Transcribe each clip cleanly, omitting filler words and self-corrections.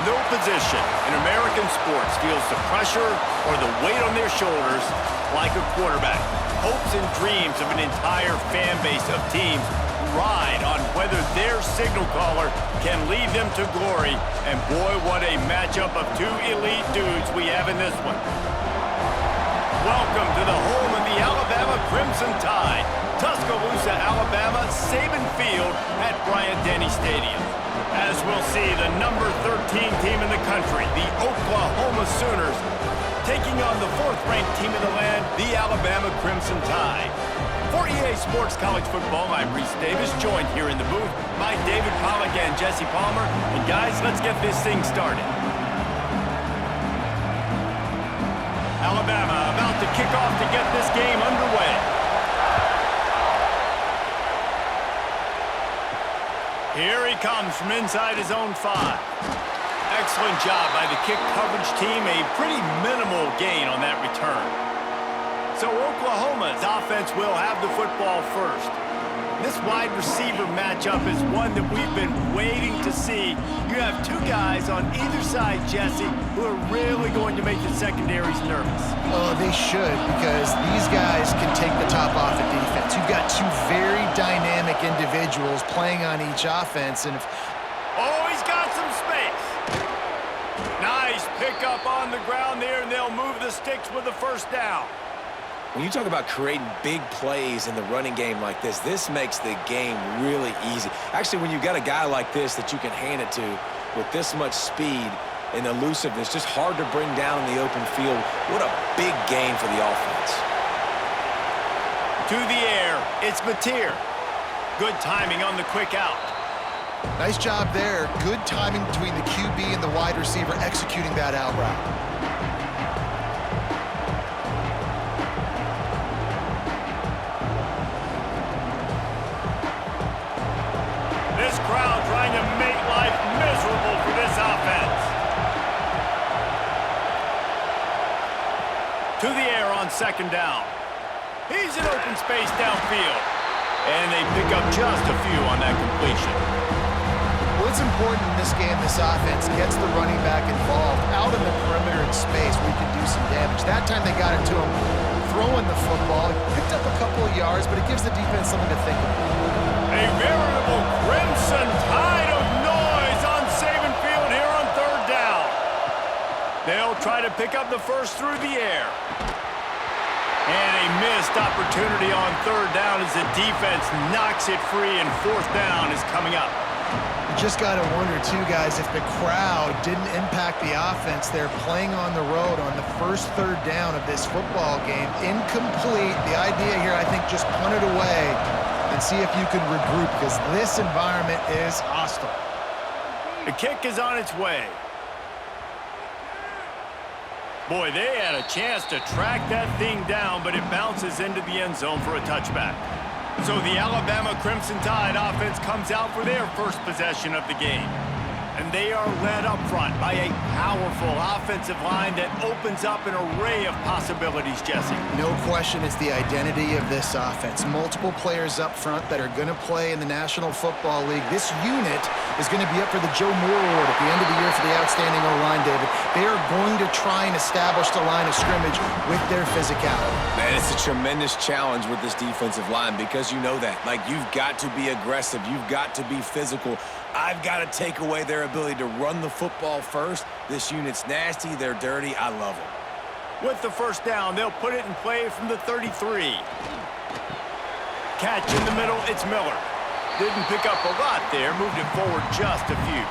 No position in American sports feels the pressure or the weight on their shoulders like a quarterback. Hopes and dreams of an entire fan base of teams ride on whether their signal caller can lead them to glory. And boy, what a matchup of two elite dudes we have in this one. Welcome to the home of the Alabama Crimson Tide. Tuscaloosa, Alabama, Saban Field at Bryant-Denny Stadium. As we'll see, the number 13 team in the country, the Oklahoma Sooners, taking on the fourth-ranked team in the land, the Alabama Crimson Tide. For EA Sports College Football, I'm Reese Davis, joined here in the booth by David Pollack and Jesse Palmer. And guys, let's get this thing started. Alabama about to kick off to get this game underway. Here he comes from inside his own 5. Excellent job by the kick coverage team. A pretty minimal gain on that return. So Oklahoma's offense will have the football first. This wide receiver matchup is one that we've been waiting to see. You have two guys on either side, Jesse, who are really going to make the secondaries nervous. Oh, they should, because these guys can take the top off of defense. You've got two very dynamic individuals playing on each offense, and if... Oh, he's got some space. Nice pickup on the ground there, and they'll move the sticks with the first down. When you talk about creating big plays in the running game like this makes the game really easy. Actually, when you've got a guy like this that you can hand it to with this much speed and elusiveness, just hard to bring down in the open field. What a big gain for the offense. To the air, it's Mateer. Good timing on the quick out. Nice job there. Good timing between the QB and the wide receiver executing that out route. Trying to make life miserable for this offense. To the air on second down. He's in open space downfield. And they pick up just a few on that completion. What's important in this game, this offense gets the running back involved out in the perimeter in space where he can do some damage. That time they got it to him throwing the football. He picked up a couple of yards, but it gives the defense something to think about. A veritable crimson tide of noise on Saban Field here on third down. They'll try to pick up the first through the air. And a missed opportunity on third down as the defense knocks it free, and fourth down is coming up. You just got to wonder, too, guys, if the crowd didn't impact the offense. They're playing on the road on the first third down of this football game. Incomplete. The idea here, I think, just punt it away and see if you can regroup, because this environment is hostile. The kick is on its way. Boy, they had a chance to track that thing down, but it bounces into the end zone for a touchback. So the Alabama Crimson Tide offense comes out for their first possession of the game. And they are led up front by a powerful offensive line that opens up an array of possibilities, Jesse. No question it's the identity of this offense. Multiple players up front that are going to play in the National Football League. This unit is going to be up for the Joe Moore Award at the end of the year for the outstanding O-line, David. They are going to try and establish the line of scrimmage with their physicality. Man, it's a tremendous challenge with this defensive line, because you know that. Like, you've got to be aggressive. You've got to be physical. I've got to take away their ability to run the football first. This unit's nasty. They're dirty. I love them. With the first down, they'll put it in play from the 33. Catch in the middle, it's Miller. Didn't pick up a lot there, moved it forward just a few.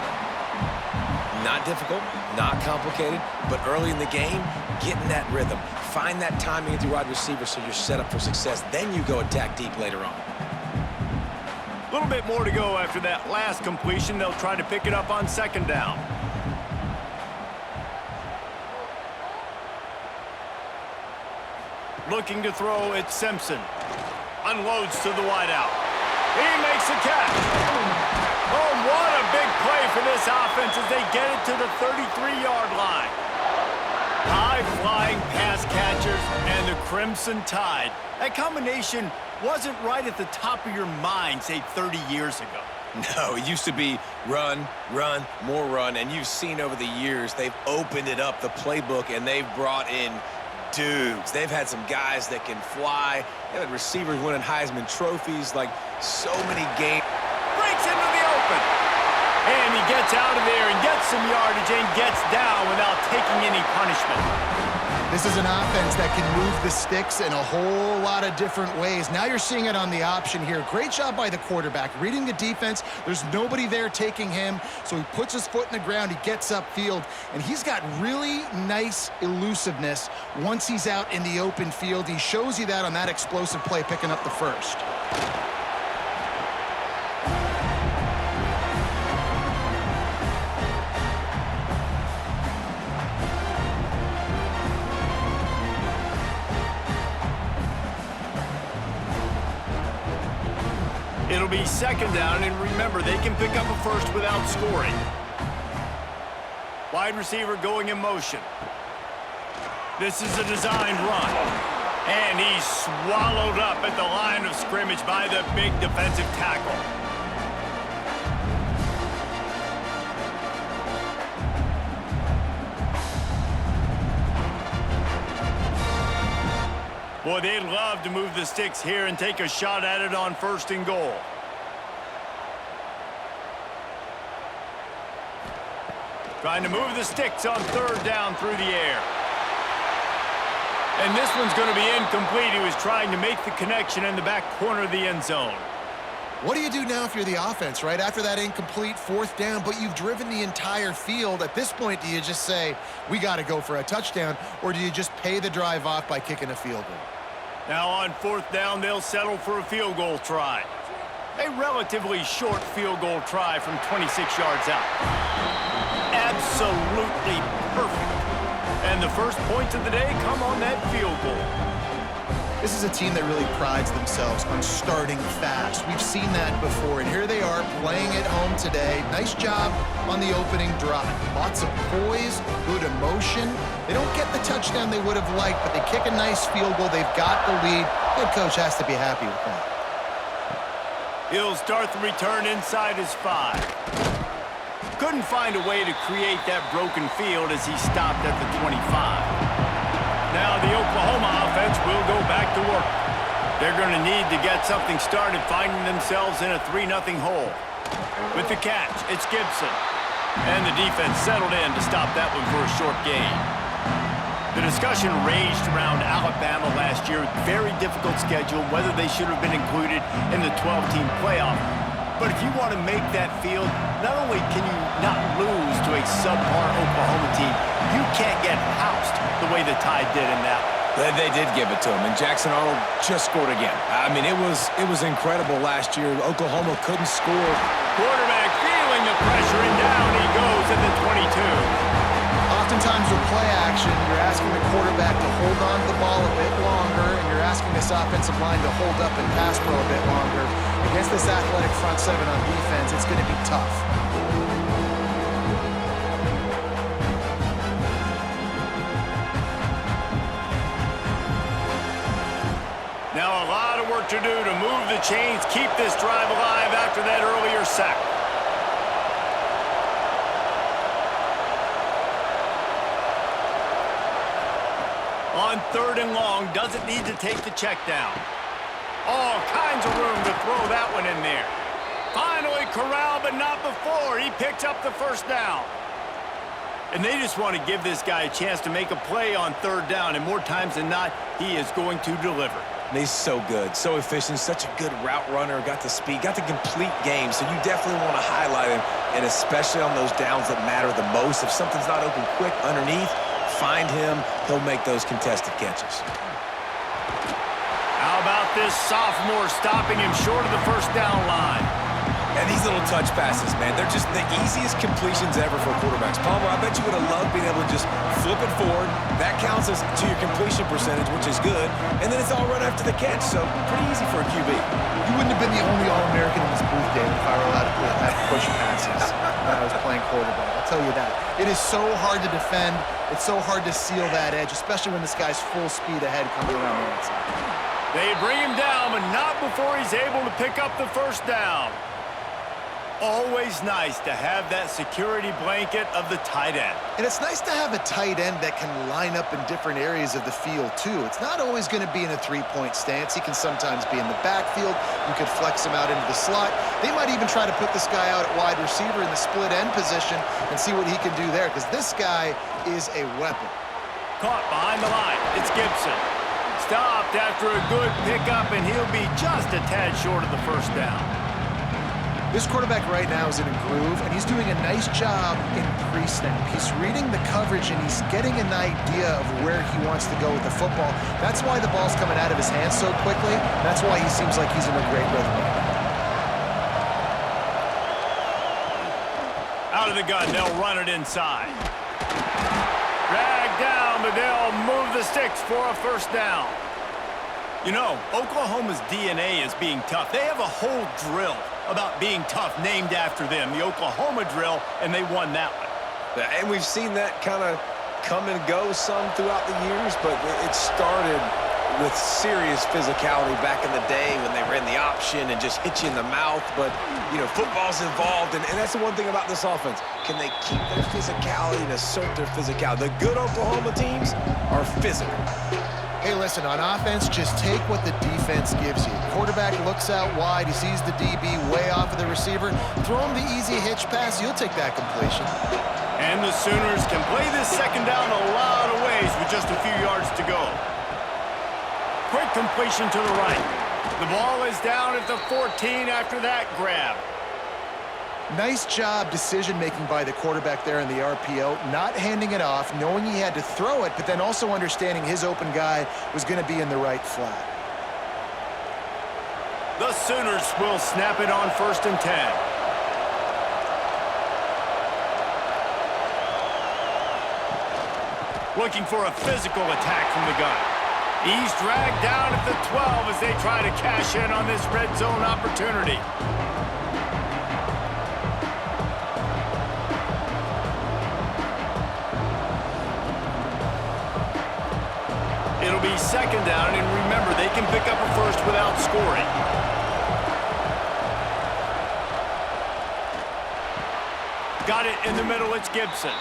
Not difficult, not complicated, but early in the game, get in that rhythm. Find that timing at your wide receiver so you're set up for success. Then you go attack deep later on. A little bit more to go after that last completion. They'll try to pick it up on second down. Looking to throw, it's Simpson. Unloads to the wideout. He makes the catch. Oh, what a big play for this offense as they get it to the 33-yard line. High-flying pass catchers and the Crimson Tide. That combination wasn't right at the top of your mind, say, 30 years ago. No, it used to be run, run, more run, and you've seen over the years they've opened it up, the playbook, and they've brought in dudes. They've had some guys that can fly. They've had receivers winning Heisman trophies, like so many games. Breaks into the open. And he gets out of there and gets some yardage and gets down without taking any punishment. This is an offense that can move the sticks in a whole lot of different ways. Now you're seeing it on the option here. Great job by the quarterback. Reading the defense, there's nobody there taking him, so he puts his foot in the ground, he gets upfield, and he's got really nice elusiveness once he's out in the open field. He shows you that on that explosive play, picking up the first. It'll be second down, and remember, they can pick up a first without scoring. Wide receiver going in motion. This is a designed run. And he's swallowed up at the line of scrimmage by the big defensive tackle. Boy, they'd love to move the sticks here and take a shot at it on 1st and goal. Trying to move the sticks on 3rd down through the air. And this one's going to be incomplete. He was trying to make the connection in the back corner of the end zone. What do you do now if you're the offense, right? After that incomplete 4th down, but you've driven the entire field. At this point, do you just say, we got to go for a touchdown, or do you just pay the drive off by kicking a field goal? Now on 4th down, they'll settle for a field goal try. A relatively short field goal try from 26 yards out. Absolutely perfect. And the first points of the day come on that field goal. This is a team that really prides themselves on starting fast. We've seen that before, and here they are playing at home today. Nice job on the opening drive. Lots of poise, good emotion. They don't get the touchdown they would have liked, but they kick a nice field goal. They've got the lead. Head coach has to be happy with that. He'll start the return inside his 5. Couldn't find a way to create that broken field as he stopped at the 25. Now the Oklahoma offense will go back to work. They're going to need to get something started, finding themselves in a 3-0 hole. With the catch, it's Gibson. And the defense settled in to stop that one for a short gain. The discussion raged around Alabama last year. Very difficult schedule, whether they should have been included in the 12-team playoff. But if you want to make that field, not only can you not lose to a subpar Oklahoma team, you can't get housed the way the Tide did in that one. They did give it to him, and Jackson Arnold just scored again. I mean, it was incredible last year. Oklahoma couldn't score. Quarterback feeling the pressure, and down he goes at the 22. Oftentimes with play action, you're asking the quarterback to hold on to the ball a bit longer, and you're asking this offensive line to hold up and pass pro a bit longer. Against this athletic front 7 on defense, it's going to be tough. Now a lot of work to do to move the chains, keep this drive alive after that earlier sack. On 3rd and long, doesn't need to take the check down. All kinds of room to throw that one in there. Finally corralled, but not before. He picks up the 1st down. And they just want to give this guy a chance to make a play on 3rd down, and more times than not, he is going to deliver. And he's so good, so efficient, such a good route runner, got the speed, got the complete game, so you definitely want to highlight him, and especially on those downs that matter the most. If something's not open quick underneath, find him, he'll make those contested catches. How about this sophomore stopping him short of the 1st down line? And these little touch passes, man, they're just the easiest completions ever for quarterbacks. Palmer, I bet you would have loved being able to just flip it forward. That counts as to your completion percentage, which is good. And then it's all run after the catch, so pretty easy for a QB. You wouldn't have been the only All-American in this booth, David, if I were allowed to have push passes when I was playing quarterback. I'll tell you that. It is so hard to defend. It's so hard to seal that edge, especially when this guy's full speed ahead coming around the outside. They bring him down, but not before he's able to pick up the 1st down. always nice to have that security blanket of the tight end. And it's nice to have a tight end that can line up in different areas of the field, too. It's not always going to be in a three-point stance. He can sometimes be in the backfield. You could flex him out into the slot. They might even try to put this guy out at wide receiver in the split end position and see what he can do there, because this guy is a weapon. Caught behind the line. It's Gibson. Stopped after a good pickup, and he'll be just a tad short of the first down. This quarterback right now is in a groove, and he's doing a nice job in pre-snap. He's reading the coverage, and he's getting an idea of where he wants to go with the football. That's why the ball's coming out of his hands so quickly. That's why he seems like he's in a great rhythm right now. Out of the gun, they'll run it inside. Drag down, but they'll move the sticks for a first down. You know, Oklahoma's DNA is being tough. They have a whole drill about being tough named after them, the Oklahoma drill, and they won that one. And we've seen that kind of come and go some throughout the years, but it started with serious physicality back in the day when they ran the option and just hit you in the mouth. But, you know, football's involved, and that's the one thing about this offense. Can they keep their physicality and assert their physicality? The good Oklahoma teams are physical. Hey, listen, on offense, just take what the defense gives you. Quarterback looks out wide. He sees the DB way off of the receiver. Throw him the easy hitch pass. You'll take that completion. And the Sooners can play this second down a lot of ways with just a few yards to go. Quick completion to the right. The ball is down at the 14 after that grab. Nice job decision-making by the quarterback there in the RPO, not handing it off, knowing he had to throw it, but then also understanding his open guy was going to be in the right flat. The Sooners will snap it on 1st and 10. Looking for a physical attack from the gun. He's dragged down at the 12 as they try to cash in on this red zone opportunity. It'll be second down, and remember, they can pick up a first without scoring. Got it in the middle, it's Gibson.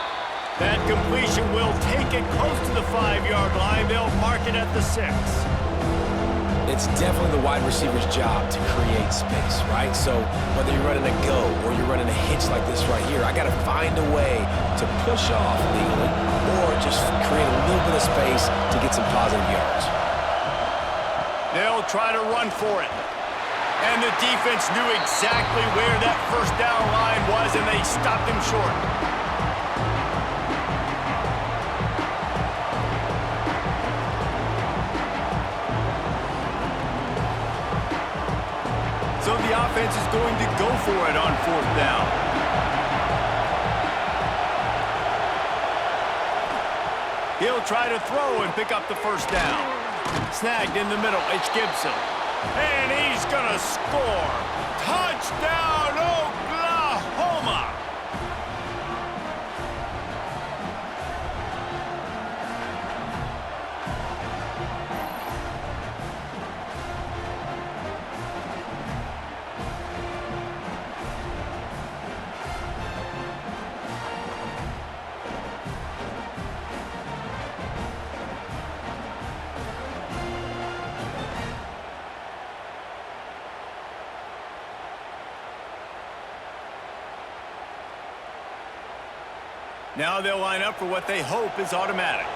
That completion will take it close to the 5-yard line. They'll mark it at the 6. It's definitely the wide receiver's job to create space, right? So whether you're running a go or you're running a hitch like this right here, I got to find a way to push off legally or just create a little bit of space to get some positive yards. They'll try to run for it. And the defense knew exactly where that first down line was, and they stopped him short. So the offense is going to go for it on 4th down. He'll try to throw and pick up the first down. Snagged in the middle, it's Gibson. And he's going to score. Touchdown, Oklahoma! Now they'll line up for what they hope is automatic.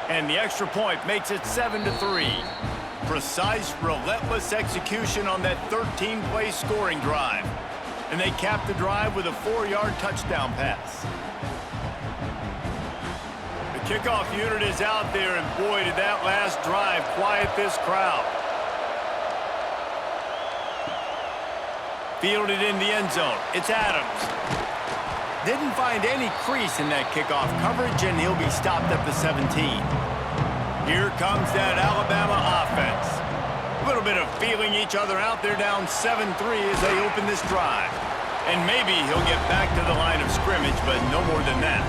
And the extra point makes it 7-3. Precise, relentless execution on that 13-play scoring drive. And they cap the drive with a 4-yard touchdown pass. The kickoff unit is out there, and boy, did that last drive quiet this crowd. Fielded in the end zone. It's Adams. Didn't find any crease in that kickoff coverage, and he'll be stopped at the 17. Here comes that Alabama offense. A little bit of feeling each other out. They're down 7-3 as they open this drive. And maybe he'll get back to the line of scrimmage, but no more than that.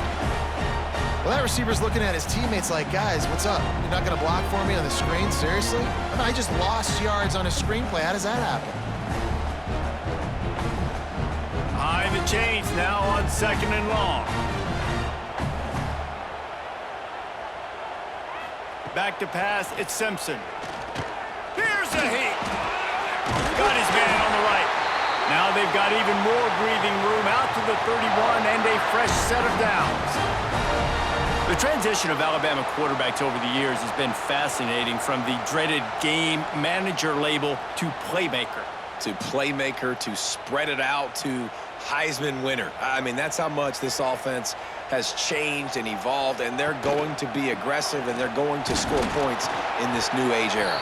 Well, that receiver's looking at his teammates like, guys, what's up? You're not going to block for me on the screen? Seriously? I mean, I just lost yards on a screenplay. How does that happen? Behind the chains now on 2nd and long. Back to pass, it's Simpson. Here's a heat. Got his man on the right. Now they've got even more breathing room out to the 31 and a fresh set of downs. The transition of Alabama quarterbacks over the years has been fascinating, from the dreaded game manager label to playmaker. To playmaker, to spread it out, to Heisman winner. I mean, that's how much this offense has changed and evolved, and they're going to be aggressive, and they're going to score points in this new age era.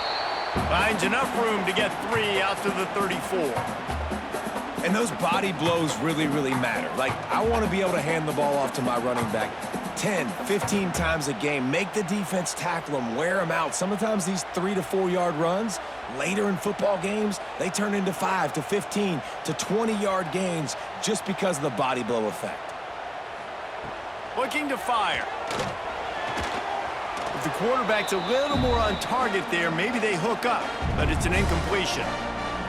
Finds enough room to get 3 out to the 34. And those body blows really, really matter. Like, I want to be able to hand the ball off to my running back 10, 15 times a game. Make the defense tackle them, wear them out. Sometimes these 3 to 4 yard runs, later in football games, they turn into 5 to 15 to 20-yard gains just because of the body blow effect. Looking to fire. If the quarterback's a little more on target there, maybe they hook up, but it's an incompletion.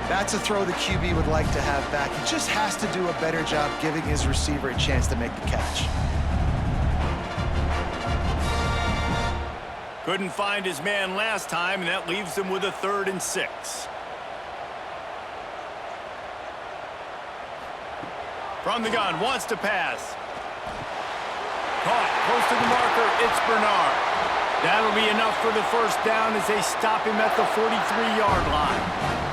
That's a throw the QB would like to have back. He just has to do a better job giving his receiver a chance to make the catch. Couldn't find his man last time, and that leaves him with a 3rd and 6. From the gun, wants to pass. Caught, close to the marker, it's Bernard. That'll be enough for the first down as they stop him at the 43-yard line.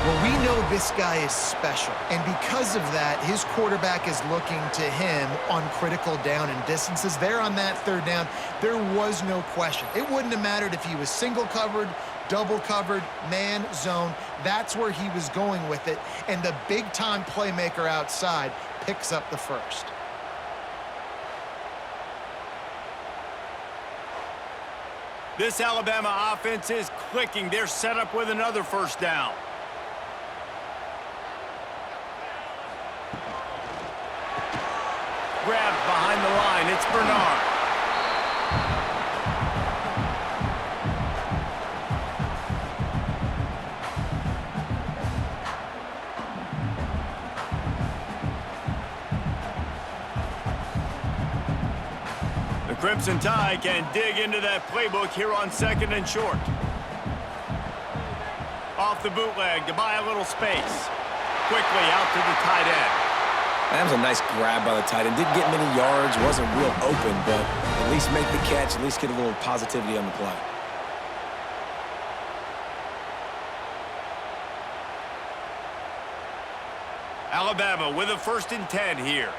Well, we know this guy is special, and because of that, his quarterback is looking to him on critical down and distances. There on that 3rd down, there was no question. It wouldn't have mattered if he was single covered, double covered, man, zone. That's where he was going with it, and the big-time playmaker outside picks up the first. This Alabama offense is clicking. They're set up with another first down. Grabbed behind the line, it's Bernard. The Crimson Tide can dig into that playbook here on 2nd and short. Off the bootleg to buy a little space. Quickly out to the tight end. That was a nice grab by the tight end. Didn't get many yards, wasn't real open, but at least make the catch, at least get a little positivity on the play. Alabama with a 1st and 10 here.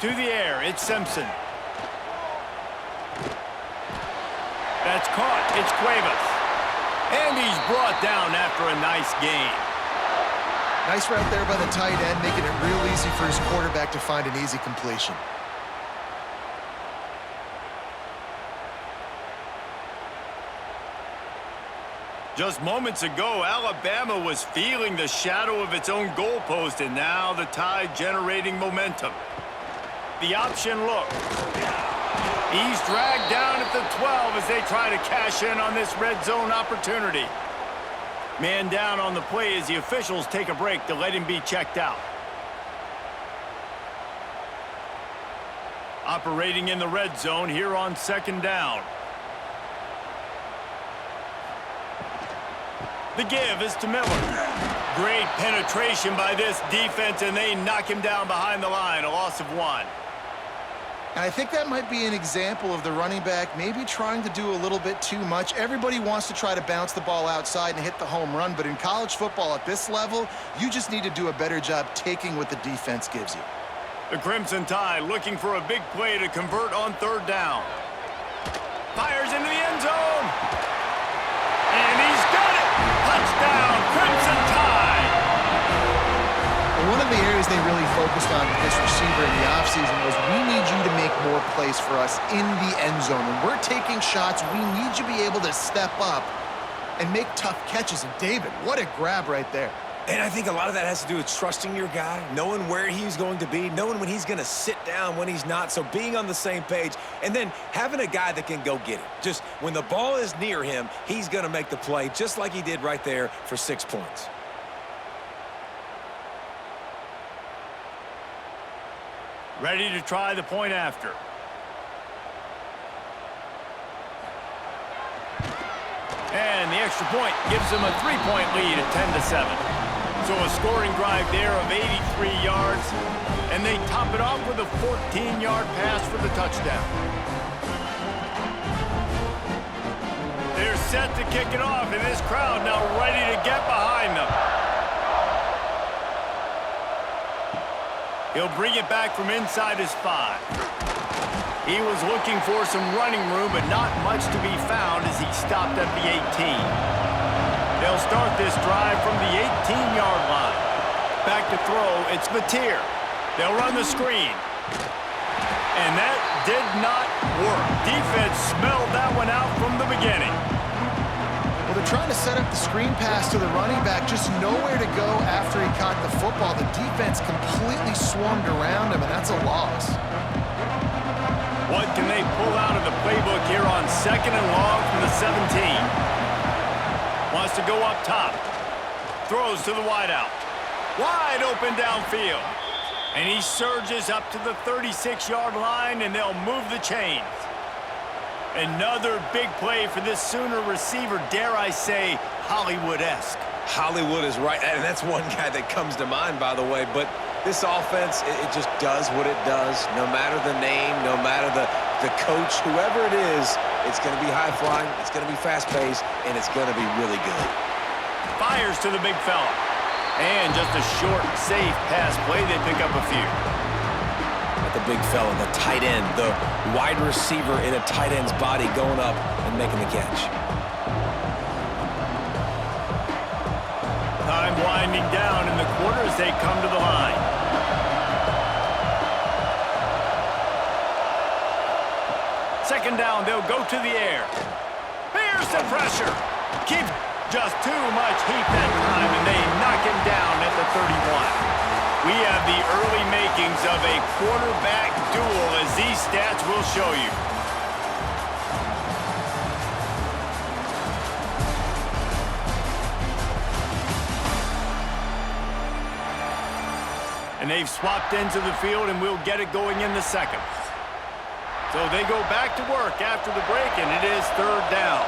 To the air, it's Simpson. That's caught, it's Cuevas. And he's brought down after a nice gain. Nice route there by the tight end, making it real easy for his quarterback to find an easy completion. Just moments ago, Alabama was feeling the shadow of its own goalpost, and now the Tide generating momentum. The option look. He's dragged down at the 12 as they try to cash in on this red zone opportunity. Man down on the play as the officials take a break to let him be checked out. Operating in the red zone here on 2nd down. The give is to Miller. Great penetration by this defense, and they knock him down behind the line, a loss of 1. And I think that might be an example of the running back maybe trying to do a little bit too much. Everybody wants to try to bounce the ball outside and hit the home run, but in college football at this level, you just need to do a better job taking what the defense gives you. The Crimson Tide looking for a big play to convert on 3rd down. Fires into the end zone. And he's got it. Touchdown, Crimson Tide. One of the areas they really focused on with this receiver in the offseason was, we need you to make more plays for us in the end zone. When we're taking shots, we need you to be able to step up and make tough catches. And David, what a grab right there. And I think a lot of that has to do with trusting your guy, knowing where he's going to be, knowing when he's going to sit down, when he's not. So being on the same page, and then having a guy that can go get it. Just when the ball is near him, he's going to make the play just like he did right there for 6 points. Ready to try the point after. And the extra point gives them a 3-point lead at 10-7. So a scoring drive there of 83 yards, and they top it off with a 14-yard pass for the touchdown. They're set to kick it off, and this crowd now ready to get behind them. He'll bring it back from inside his 5. He was looking for some running room, but not much to be found as he stopped at the 18. They'll start this drive from the 18-yard line. Back to throw, it's Mateer. They'll run the screen. And that did not work. Defense smelled that one out from the beginning. Well, they're trying to set up the screen pass to the running back, just nowhere to go after he caught the football. The defense completely swarmed around him, and that's a loss. What can they pull out of the playbook here on 2nd and long from the 17? Wants to go up top. Throws to the wideout. Wide open downfield. And he surges up to the 36-yard line, and they'll move the chains. Another big play for this Sooner receiver, dare I say, Hollywood-esque. Hollywood is right, and that's one guy that comes to mind, by the way. But this offense, it just does what it does. No matter the name, no matter the coach, whoever it is, it's going to be high-flying, it's going to be fast-paced, and it's going to be really good. Fires to the big fella. And just a short, safe pass play. They pick up a few. At the big fella, the tight end, the wide receiver in a tight end's body going up and making the catch. Time winding down in the quarter as they come to the line. Second down, they'll go to the air. Here's the pressure. Keep just too much heat that time, and they knock him down at the 31. We have the early makings of a quarterback duel, as these stats will show you. And they've swapped ends of the field, and we'll get it going in the second. So they go back to work after the break, and it is 3rd down.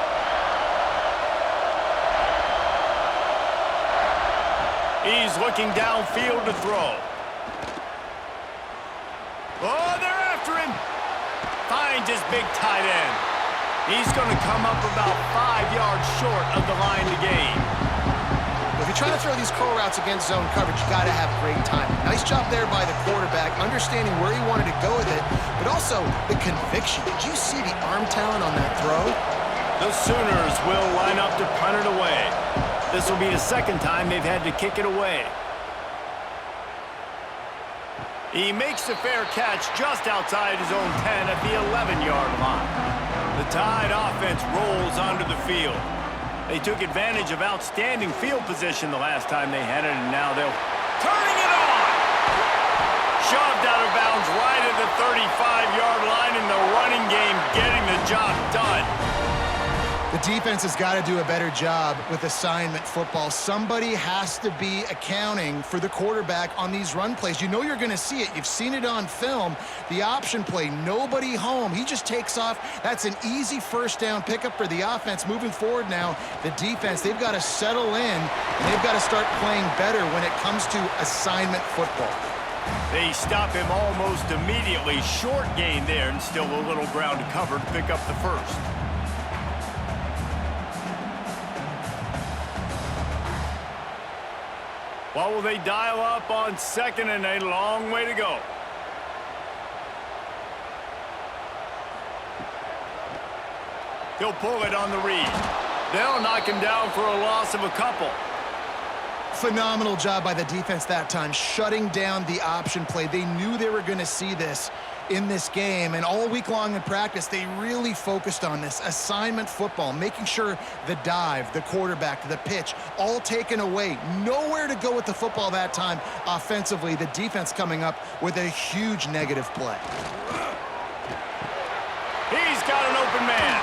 He's looking downfield to throw. Oh, they're after him. Finds his big tight end. He's going to come up about 5 yards short of the line to gain. If you're trying to throw these curl routes against zone coverage, you got to have great timing. Nice job there by the quarterback, understanding where he wanted to go with it, but also the conviction. Did you see the arm talent on that throw? The Sooners will line up to punt it away. This will be the second time they've had to kick it away. He makes the fair catch just outside his own 10 at the 11-yard line. The Tide offense rolls onto the field. They took advantage of outstanding field position the last time they had it, and now they'll turning it on. Shoved out of bounds right at the 35-yard line, and the running game getting the job done. The defense has got to do a better job with assignment football. Somebody has to be accounting for the quarterback on these run plays. You know you're going to see it. You've seen it on film. The option play, nobody home. He just takes off. That's an easy first down pickup for the offense. Moving forward now, the defense, they've got to settle in, and they've got to start playing better when it comes to assignment football. They stop him almost immediately. Short gain there, and still a little ground to cover to pick up the first. What will they dial up on second, and a long way to go? He'll pull it on the read. They'll knock him down for a loss of a couple. Phenomenal job by the defense that time, shutting down the option play. They knew they were going to see this in this game, and all week long in practice, they really focused on this assignment football, making sure the dive, the quarterback, the pitch, all taken away. Nowhere to go with the football that time offensively. The defense coming up with a huge negative play. He's got an open man.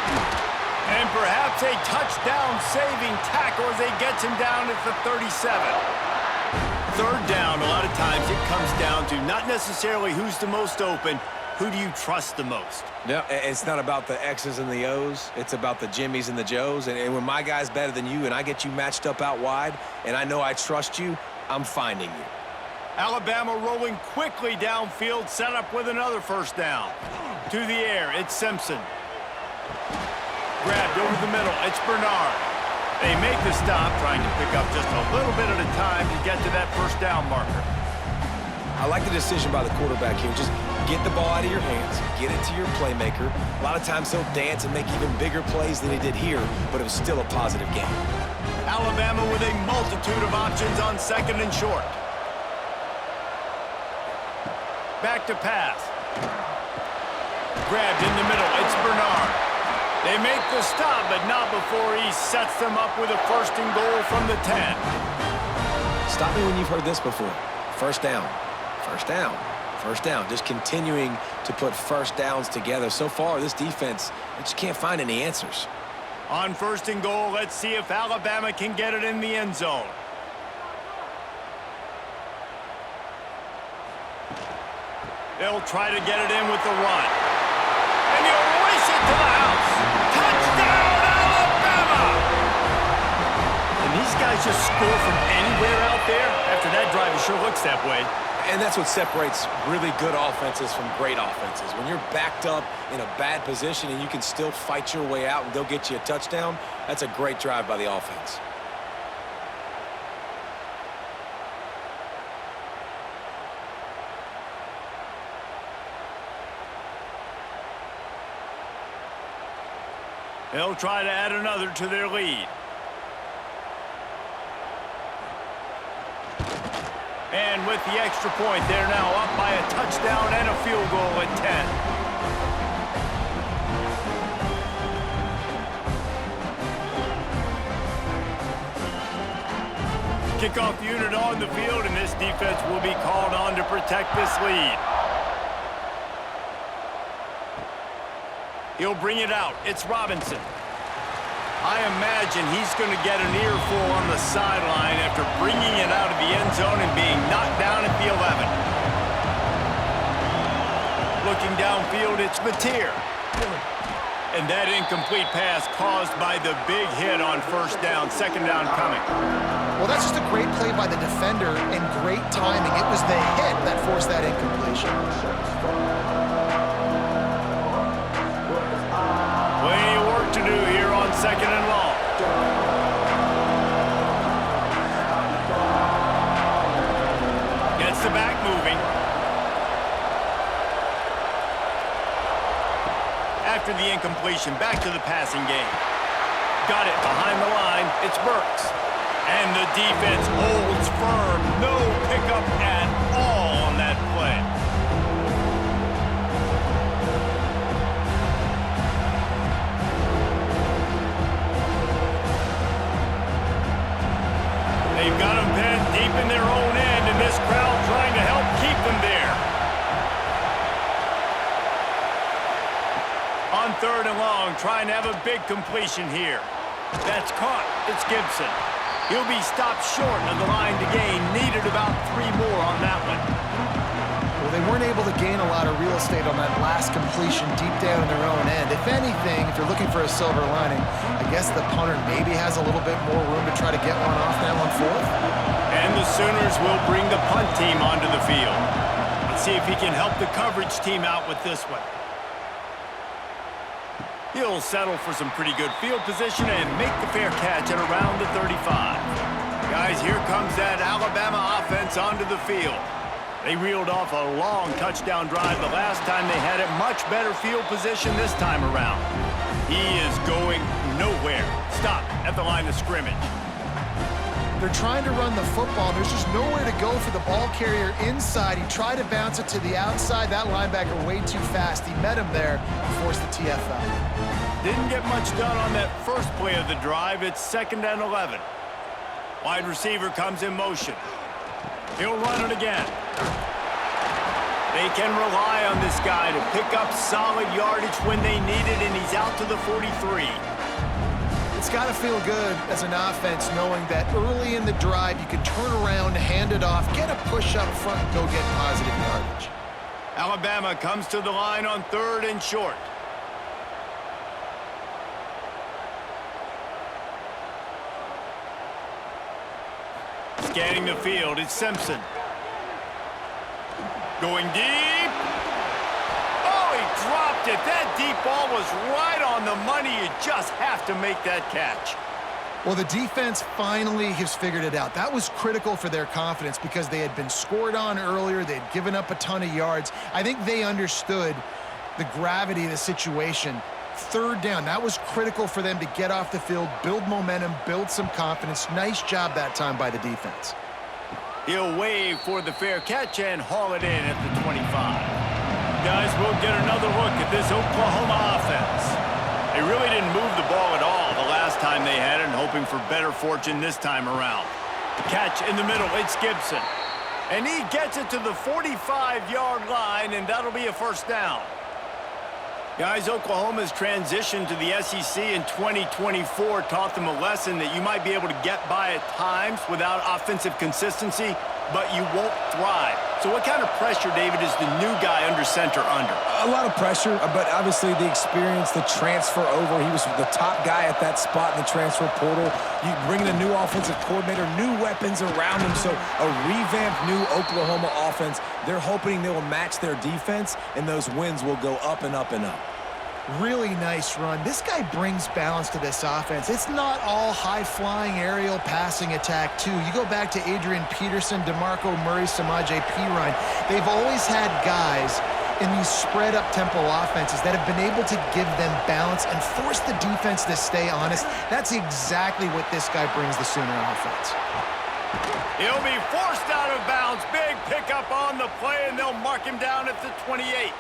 And perhaps a touchdown-saving tackle as he gets him down at the 37. Third down, a lot of times it comes down to not necessarily who's the most open, who do you trust the most? Yeah, it's not about the X's and the O's. It's about the Jimmies and the Joes. And when my guy's better than you and I get you matched up out wide and I know I trust you, I'm finding you. Alabama rolling quickly downfield, set up with another first down. To the air, it's Simpson. Grabbed over the middle, it's Bernard. They make the stop, trying to pick up just a little bit at a time to get to that first down marker. I like the decision by the quarterback here. Just get the ball out of your hands, get it to your playmaker. A lot of times he'll dance and make even bigger plays than he did here, but it was still a positive game. Alabama with a multitude of options on second and short. Back to pass. Grabbed in the middle, it's Bernard. They make the stop, but not before he sets them up with a first and goal from the 10. Stop me when you've heard this before. First down, first down, first down. Just continuing to put first downs together. So far, this defense, they just can't find any answers. On first and goal, let's see if Alabama can get it in the end zone. They'll try to get it in with the run. And he'll race it to the house. Touchdown, Alabama! And these guys just score from anywhere out there. After that drive, it sure looks that way. And that's what separates really good offenses from great offenses. When you're backed up in a bad position and you can still fight your way out and they'll get you a touchdown, that's a great drive by the offense. They'll try to add another to their lead. And with the extra point, they're now up by a touchdown and a field goal at 10. Kickoff unit on the field, and this defense will be called on to protect this lead. He'll bring it out. It's Robinson. I imagine he's going to get an earful on the sideline after bringing it out of the end zone and being knocked down at the 11. Looking downfield, it's Mateer. And that incomplete pass caused by the big hit on first down. Second down coming. Well, that's just a great play by the defender and great timing. It was the hit that forced that incompletion. Plenty of work to do here on second and long. Gets the back moving. After the incompletion, back to the passing game. Got it behind the line. It's Burks. And the defense holds firm. No pickup at all on that play. They've got them pinned deep in their own end, and this crowd trying to help keep them there. On third and long, trying to have a big completion here. That's caught. It's Gibson. He'll be stopped short of the line to gain. Needed about 3 more on that one. Well, they weren't able to gain a lot of real estate on that last completion deep down in their own end. If anything, if you're looking for a silver lining, I guess the punter maybe has a little bit more room to try to get one off now on fourth. And the Sooners will bring the punt team onto the field. Let's see if he can help the coverage team out with this one. He'll settle for some pretty good field position and make the fair catch at around the 35. Guys, here comes that Alabama offense onto the field. They reeled off a long touchdown drive the last time they had it. Much better field position this time around. He is going nowhere. Stop at the line of scrimmage. They're trying to run the football. There's just nowhere to go for the ball carrier inside. He tried to bounce it to the outside. That linebacker way too fast. He met him there and forced the TFL. Didn't get much done on that first play of the drive. It's 2nd and 11. Wide receiver comes in motion. He'll run it again. They can rely on this guy to pick up solid yardage when they need it, and he's out to the 43. It's got to feel good as an offense knowing that early in the drive you can turn around, hand it off, get a push up front, and go get positive yardage. Alabama comes to the line on 3rd and short. Scanning the field, it's Simpson. Going deep. Oh, he dropped it. That deep ball was right on the money. You just have to make that catch. Well, the defense finally has figured it out. That was critical for their confidence because they had been scored on earlier. They had given up a ton of yards. I think they understood the gravity of the situation. 3rd down, that was critical for them to get off the field, build momentum, build some confidence. Nice job that time by the defense. He'll wave for the fair catch and haul it in at the 25. Guys, we'll get another look at this Oklahoma offense. They really didn't move the ball at all the last time they had it, and hoping for better fortune this time around. Catch in the middle, it's Gibson. And he gets it to the 45-yard line, and that'll be a 1st down. Guys, Oklahoma's transition to the SEC in 2024 taught them a lesson that you might be able to get by at times without offensive consistency, but you won't thrive. So what kind of pressure, David, is the new guy under center under? A lot of pressure, but obviously the experience, the transfer over. He was the top guy at that spot in the transfer portal. You bring in a new offensive coordinator, new weapons around him, so a revamped new Oklahoma offense. They're hoping they will match their defense, and those wins will go up and up and up. Really nice run. This guy brings balance to this offense. It's not all high-flying aerial passing attack, too. You go back to Adrian Peterson, DeMarco Murray, Samaje Perine. They've always had guys in these spread-up tempo offenses that have been able to give them balance and force the defense to stay honest. That's exactly what this guy brings the Sooner offense. He'll be forced out of bounds. Big pickup on the play, and they'll mark him down at the 28.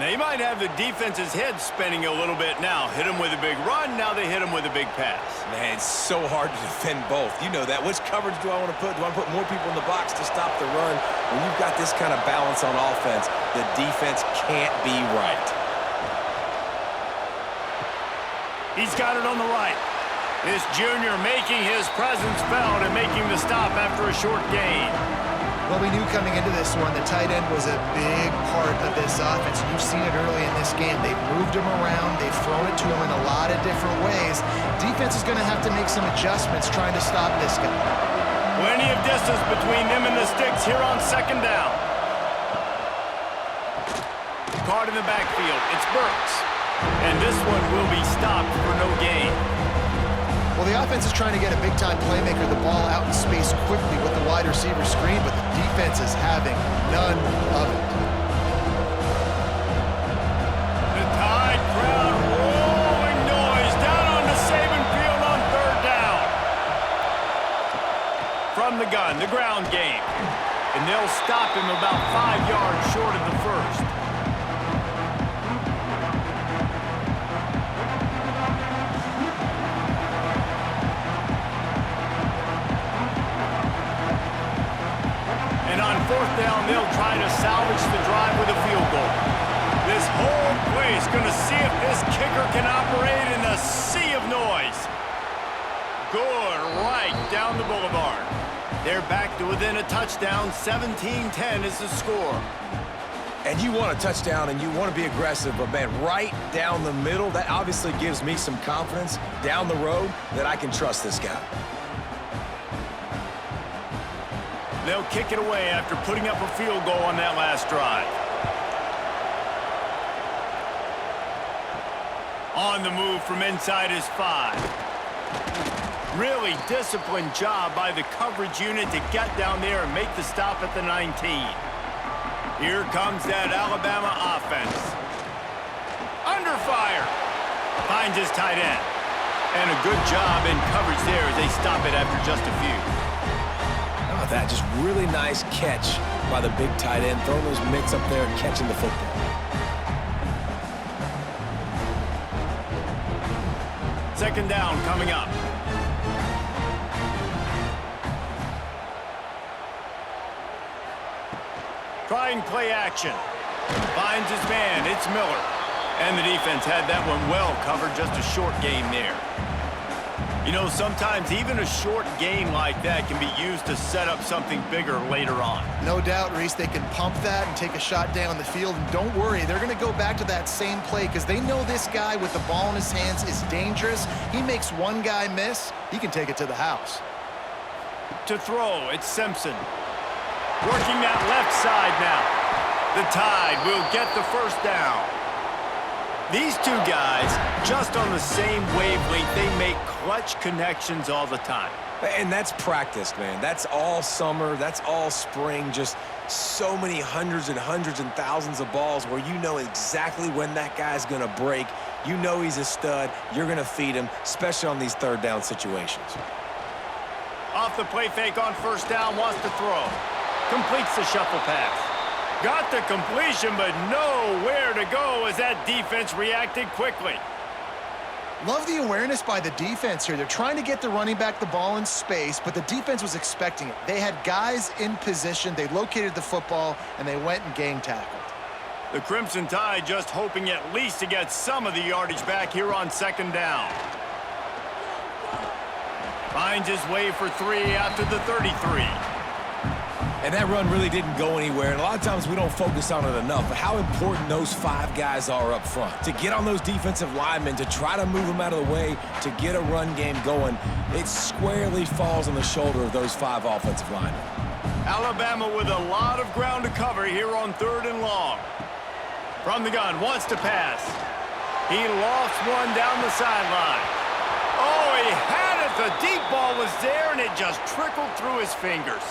They might have the defense's head spinning a little bit now. Hit him with a big run, now they hit him with a big pass. Man, it's so hard to defend both. You know that. Which coverage do I want to put? Do I want to put more people in the box to stop the run? When you've got this kind of balance on offense, the defense can't be right. He's got it on the right. This junior making his presence felt and making the stop after a short gain. Well, we knew coming into this one, the tight end was a big part of this offense. You've seen it early in this game. They've moved him around. They've thrown it to him in a lot of different ways. Defense is going to have to make some adjustments trying to stop this guy. Plenty of distance between them and the sticks here on 2nd down. Caught in the backfield. It's Burks. And this one will be stopped for no gain. Well, the offense is trying to get a big-time playmaker the ball out in space quickly with the wide receiver screen, but the defense is having none of it. The Tide crowd rolling noise down on the Saban field on 3rd down. From the gun, the ground game. And they'll stop him about 5 yards short of the 1st. And on 4th down, they'll try to salvage the drive with a field goal. This whole place going to see if this kicker can operate in the sea of noise. Good, right down the boulevard. They're back to within a touchdown. 17-10 is the score. And you want a touchdown and you want to be aggressive, but man, right down the middle, that obviously gives me some confidence down the road that I can trust this guy. They'll kick it away after putting up a field goal on that last drive. On the move from inside his 5. Really disciplined job by the coverage unit to get down there and make the stop at the 19. Here comes that Alabama offense. Under fire. Finds his tight end. And a good job in coverage there as they stop it after just a few. How about that? Just really nice catch by the big tight end, throwing those mitts up there and catching the football. Second down coming up. Trying play action. Finds his man. It's Miller. And the defense had that one well covered. Just a short game there. You know, sometimes even a short game like that can be used to set up something bigger later on. No doubt, Reese, they can pump that and take a shot down the field. And don't worry, they're going to go back to that same play because they know this guy with the ball in his hands is dangerous. He makes one guy miss, he can take it to the house. To throw, it's Simpson. Working that left side now. The Tide will get the first down. These two guys, just on the same wavelength, they make clutch connections all the time. And that's practice, man. That's all summer. That's all spring. Just so many hundreds and thousands of balls where you know exactly when that guy's going to break. You know he's a stud. You're going to feed him, especially on these third down situations. Off the play fake on first down, wants to throw. Completes the shuffle pass. Got the completion, but nowhere to go as that defense reacted quickly. Love the awareness by the defense here. They're trying to get the running back the ball in space, but the defense was expecting it. They had guys in position. They located the football, and they went and gang tackled. The Crimson Tide just hoping at least to get some of the yardage back here on second down. Finds his way for 3 out to the 33. And that run really didn't go anywhere. And a lot of times we don't focus on it enough, but how important those 5 guys are up front. To get on those defensive linemen, to try to move them out of the way, to get a run game going, it squarely falls on the shoulder of those 5 offensive linemen. Alabama with a lot of ground to cover here on 3rd and long. From the gun, wants to pass. He lofts one down the sideline. Oh, he had it. The deep ball was there, and it just trickled through his fingers.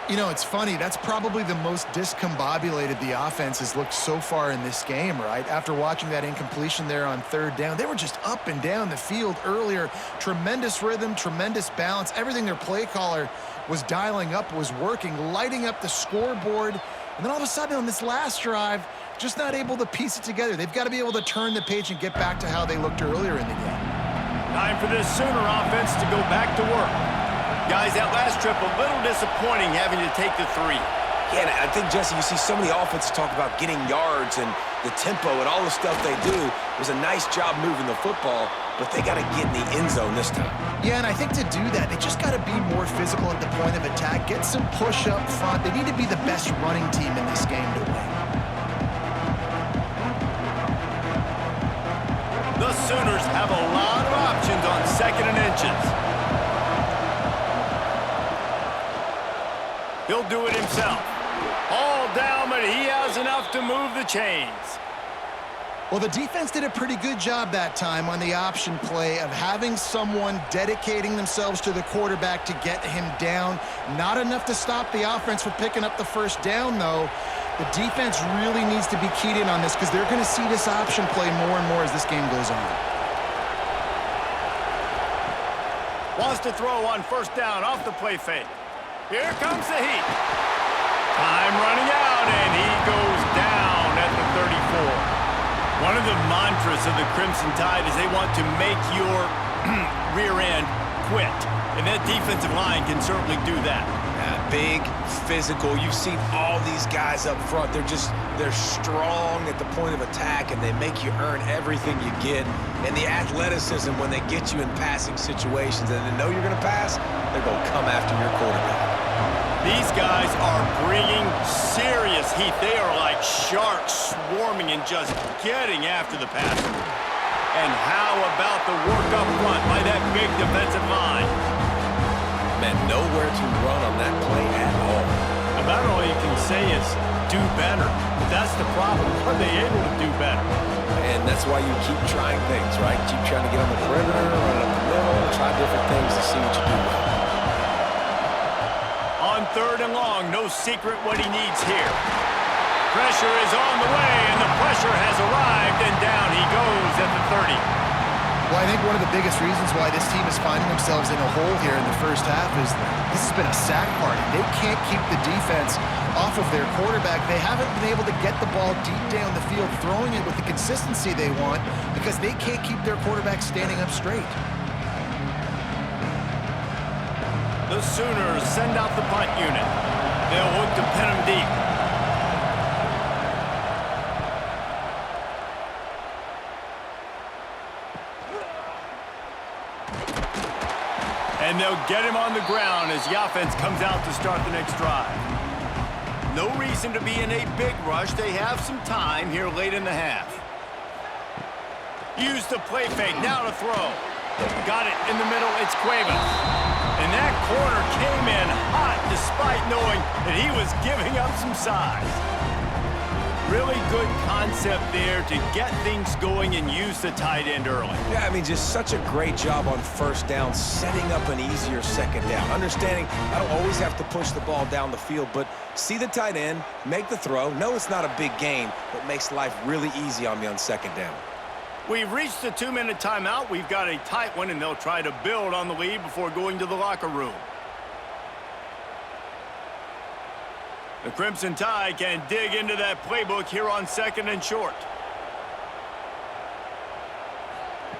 You know, it's funny. That's probably the most discombobulated the offense has looked so far in this game, right? After watching that incompletion there on 3rd down, they were just up and down the field earlier. Tremendous rhythm, tremendous balance. Everything their play caller was dialing up was working, lighting up the scoreboard. And then all of a sudden on this last drive, just not able to piece it together. They've got to be able to turn the page and get back to how they looked earlier in the game. Time for this Sooner offense to go back to work. Guys, that last trip, a little disappointing having to take the 3. Yeah, and I think, Jesse, you see so many offenses talk about getting yards and the tempo and all the stuff they do. It was a nice job moving the football, but they got to get in the end zone this time. Yeah, and I think to do that, they just got to be more physical at the point of attack, get some push up front. They need to be the best running team in this game to win. The Sooners have a lot of options on 2nd and inches. He'll do it himself. All down, but he has enough to move the chains. Well, the defense did a pretty good job that time on the option play of having someone dedicating themselves to the quarterback to get him down. Not enough to stop the offense from picking up the first down, though. The defense really needs to be keyed in on this because they're going to see this option play more and more as this game goes on. Wants to throw on first down off the play fake. Here comes the heat. Time running out, and he goes down at the 34. One of the mantras of the Crimson Tide is they want to make your rear end quit. And that defensive line can certainly do that. Big, physical. You've seen all these guys up front. They're strong at the point of attack, and they make you earn everything you get. And the athleticism when they get you in passing situations and they know you're going to pass, they're going to come after your quarterback. These guys are bringing serious heat. They are like sharks swarming and just getting after the passer. And how about the work up front by that big defensive line? Man, nowhere to run on that play at all. About all you can say is do better. But that's the problem. Are they able to do better? And that's why you keep trying things, right? Keep trying to get on the perimeter, run up the middle, try different things to see what you do well. On 3rd and long, no secret what he needs here. Pressure is on the way, and the pressure has arrived, and down he goes at the 30. Well, I think one of the biggest reasons why this team is finding themselves in a hole here in the first half is this has been a sack party. They can't keep the defense off of their quarterback. They haven't been able to get the ball deep down the field, throwing it with the consistency they want because they can't keep their quarterback standing up straight. The Sooners send out the punt unit. They'll look to pin them deep. And they'll get him on the ground as the offense comes out to start the next drive. No reason to be in a big rush. They have some time here late in the half. Use the play fake. Now to throw. Got it in the middle. It's Cuevas. And that corner came in hot despite knowing that he was giving up some size. Really good concept there to get things going and use the tight end early. Yeah, I mean, just such a great job on first down, setting up an easier second down. Understanding I don't always have to push the ball down the field, but see the tight end, make the throw. No, it's not a big gain, but makes life really easy on me on second down. We've reached the 2-minute timeout. We've got a tight one, and they'll try to build on the lead before going to the locker room. The Crimson Tide can dig into that playbook here on 2nd and short.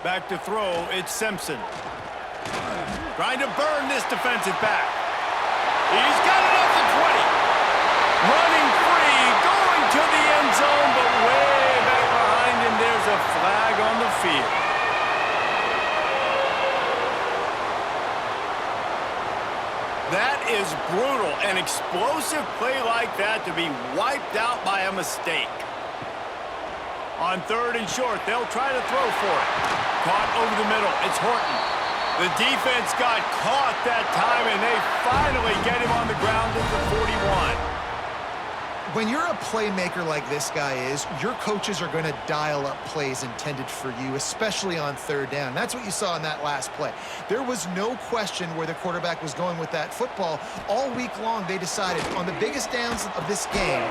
Back to throw, it's Simpson. Trying to burn this defensive back. He's got it at the 20. Running free, going to the end zone, but way back behind him, there's a flag on the field. That is brutal. An explosive play like that to be wiped out by a mistake. On 3rd and short, they'll try to throw for it. Caught over the middle. It's Horton. The defense got caught that time, and they finally get him on the ground at the 41. When you're a playmaker like this guy is, your coaches are going to dial up plays intended for you, especially on 3rd down. That's what you saw in that last play. There was no question where the quarterback was going with that football. All week long, they decided on the biggest downs of this game,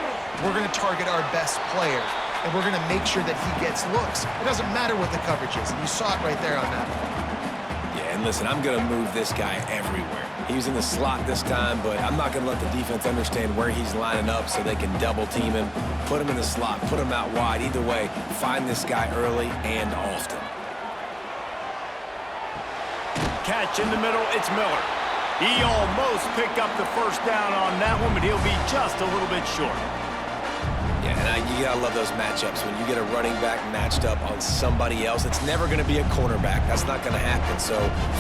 we're going to target our best player, and we're going to make sure that he gets looks. It doesn't matter what the coverage is, and you saw it right there on that one. Yeah, and listen, I'm going to move this guy everywhere. He was in the slot this time, but I'm not going to let the defense understand where he's lining up so they can double team him, put him in the slot, put him out wide. Either way, find this guy early and often. Catch in the middle, it's Miller. He almost picked up the first down on that one, but he'll be just a little bit short. Yeah, and you gotta love those matchups. When you get a running back matched up on somebody else, it's never gonna be a cornerback. That's not gonna happen. So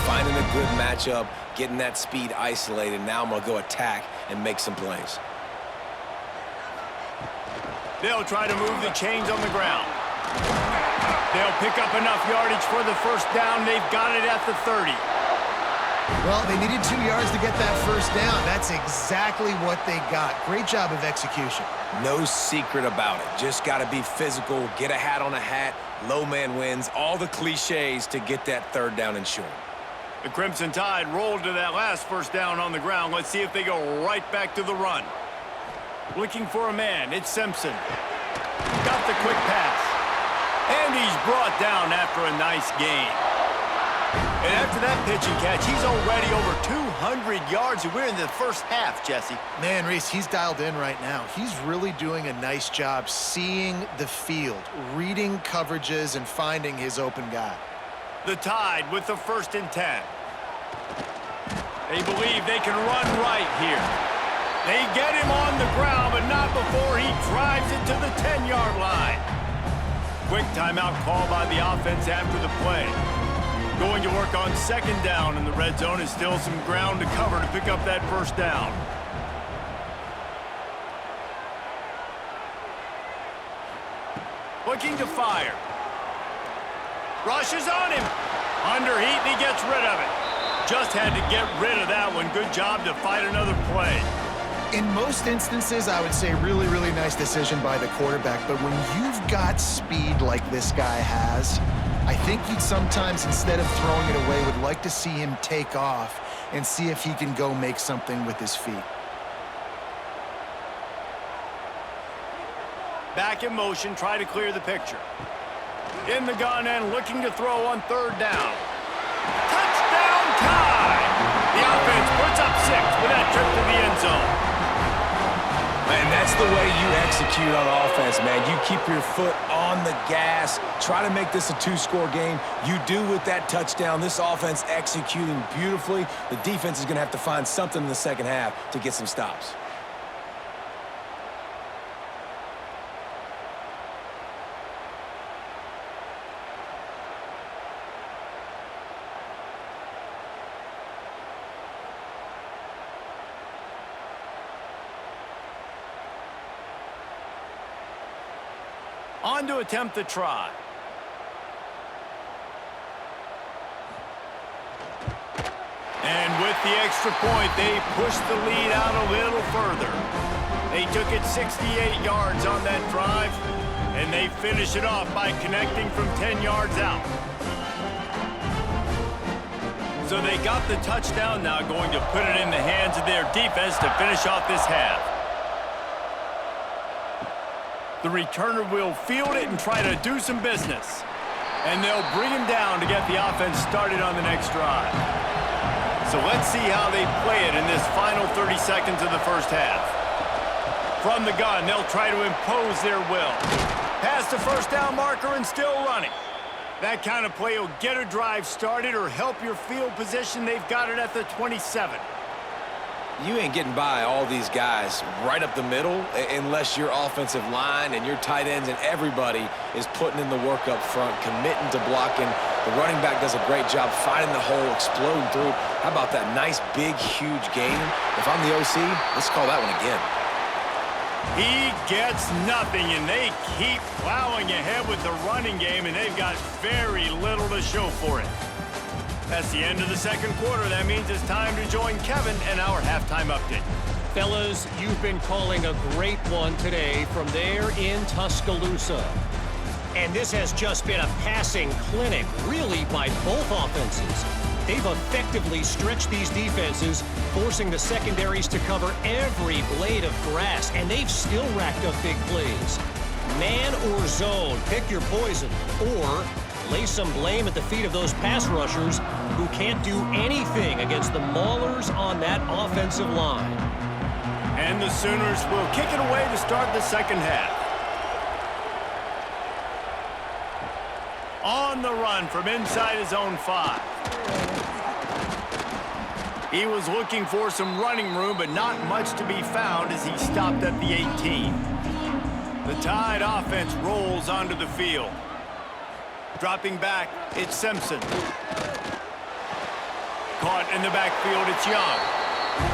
finding a good matchup, getting that speed isolated, now I'm gonna go attack and make some plays. They'll try to move the chains on the ground. They'll pick up enough yardage for the first down. They've got it at the 30. Well, they needed 2 yards to get that first down. That's exactly what they got. Great job of execution. No secret about it. Just got to be physical, get a hat on a hat, low man wins, all the cliches to get that 3rd down and short. The Crimson Tide rolled to that last first down on the ground. Let's see if they go right back to the run. Looking for a man. It's Simpson. Got the quick pass. And he's brought down after a nice gain. And after that pitch and catch, he's already over 200 yards, and we're in the first half, Jesse. Man, Reese, he's dialed in right now. He's really doing a nice job seeing the field, reading coverages, and finding his open guy. The Tide with the 1st and 10. They believe they can run right here. They get him on the ground, but not before he drives it to the 10-yard line. Quick timeout call by the offense after the play. Going to work on 2nd down in the red zone. Is still some ground to cover to pick up that first down. Looking to fire. Rushes on him. Under heat, and he gets rid of it. Just had to get rid of that one. Good job to fight another play. In most instances, I would say really, really nice decision by the quarterback. But when you've got speed like this guy has, I think he'd sometimes, instead of throwing it away, would like to see him take off and see if he can go make something with his feet. Back in motion, try to clear the picture. In the gun and looking to throw on third down. Touchdown time! The offense puts up 6 with that trip to the end zone. Man, that's the way you execute on offense, man. You keep your foot on the gas. Try to make this a 2-score game. You do with that touchdown. This offense executing beautifully. The defense is going to have to find something in the second half to get some stops. On to attempt the try. And with the extra point, they pushed the lead out a little further. They took it 68 yards on that drive, and they finish it off by connecting from 10 yards out. So they got the touchdown, now going to put it in the hands of their defense to finish off this half. The returner will field it and try to do some business. And they'll bring him down to get the offense started on the next drive. So let's see how they play it in this final 30 seconds of the first half. From the gun, they'll try to impose their will. Past the first down marker and still running. That kind of play will get a drive started or help your field position. They've got it at the 27. You ain't getting by all these guys right up the middle unless your offensive line and your tight ends and everybody is putting in the work up front, committing to blocking. The running back does a great job finding the hole, exploding through. How about that nice, big, huge gain? If I'm the OC, let's call that one again. He gets nothing, and they keep plowing ahead with the running game, and they've got very little to show for it. That's the end of the second quarter. That means it's time to join Kevin and our halftime update. Fellas, you've been calling a great one today from there in Tuscaloosa. And this has just been a passing clinic, really, by both offenses. They've effectively stretched these defenses, forcing the secondaries to cover every blade of grass, and they've still racked up big plays. Man or zone, pick your poison, or lay some blame at the feet of those pass rushers who can't do anything against the maulers on that offensive line. And the Sooners will kick it away to start the second half. On the run from inside his own 5. He was looking for some running room, but not much to be found as he stopped at the 18. The Tide offense rolls onto the field. Dropping back, it's Simpson. Caught in the backfield, it's Young.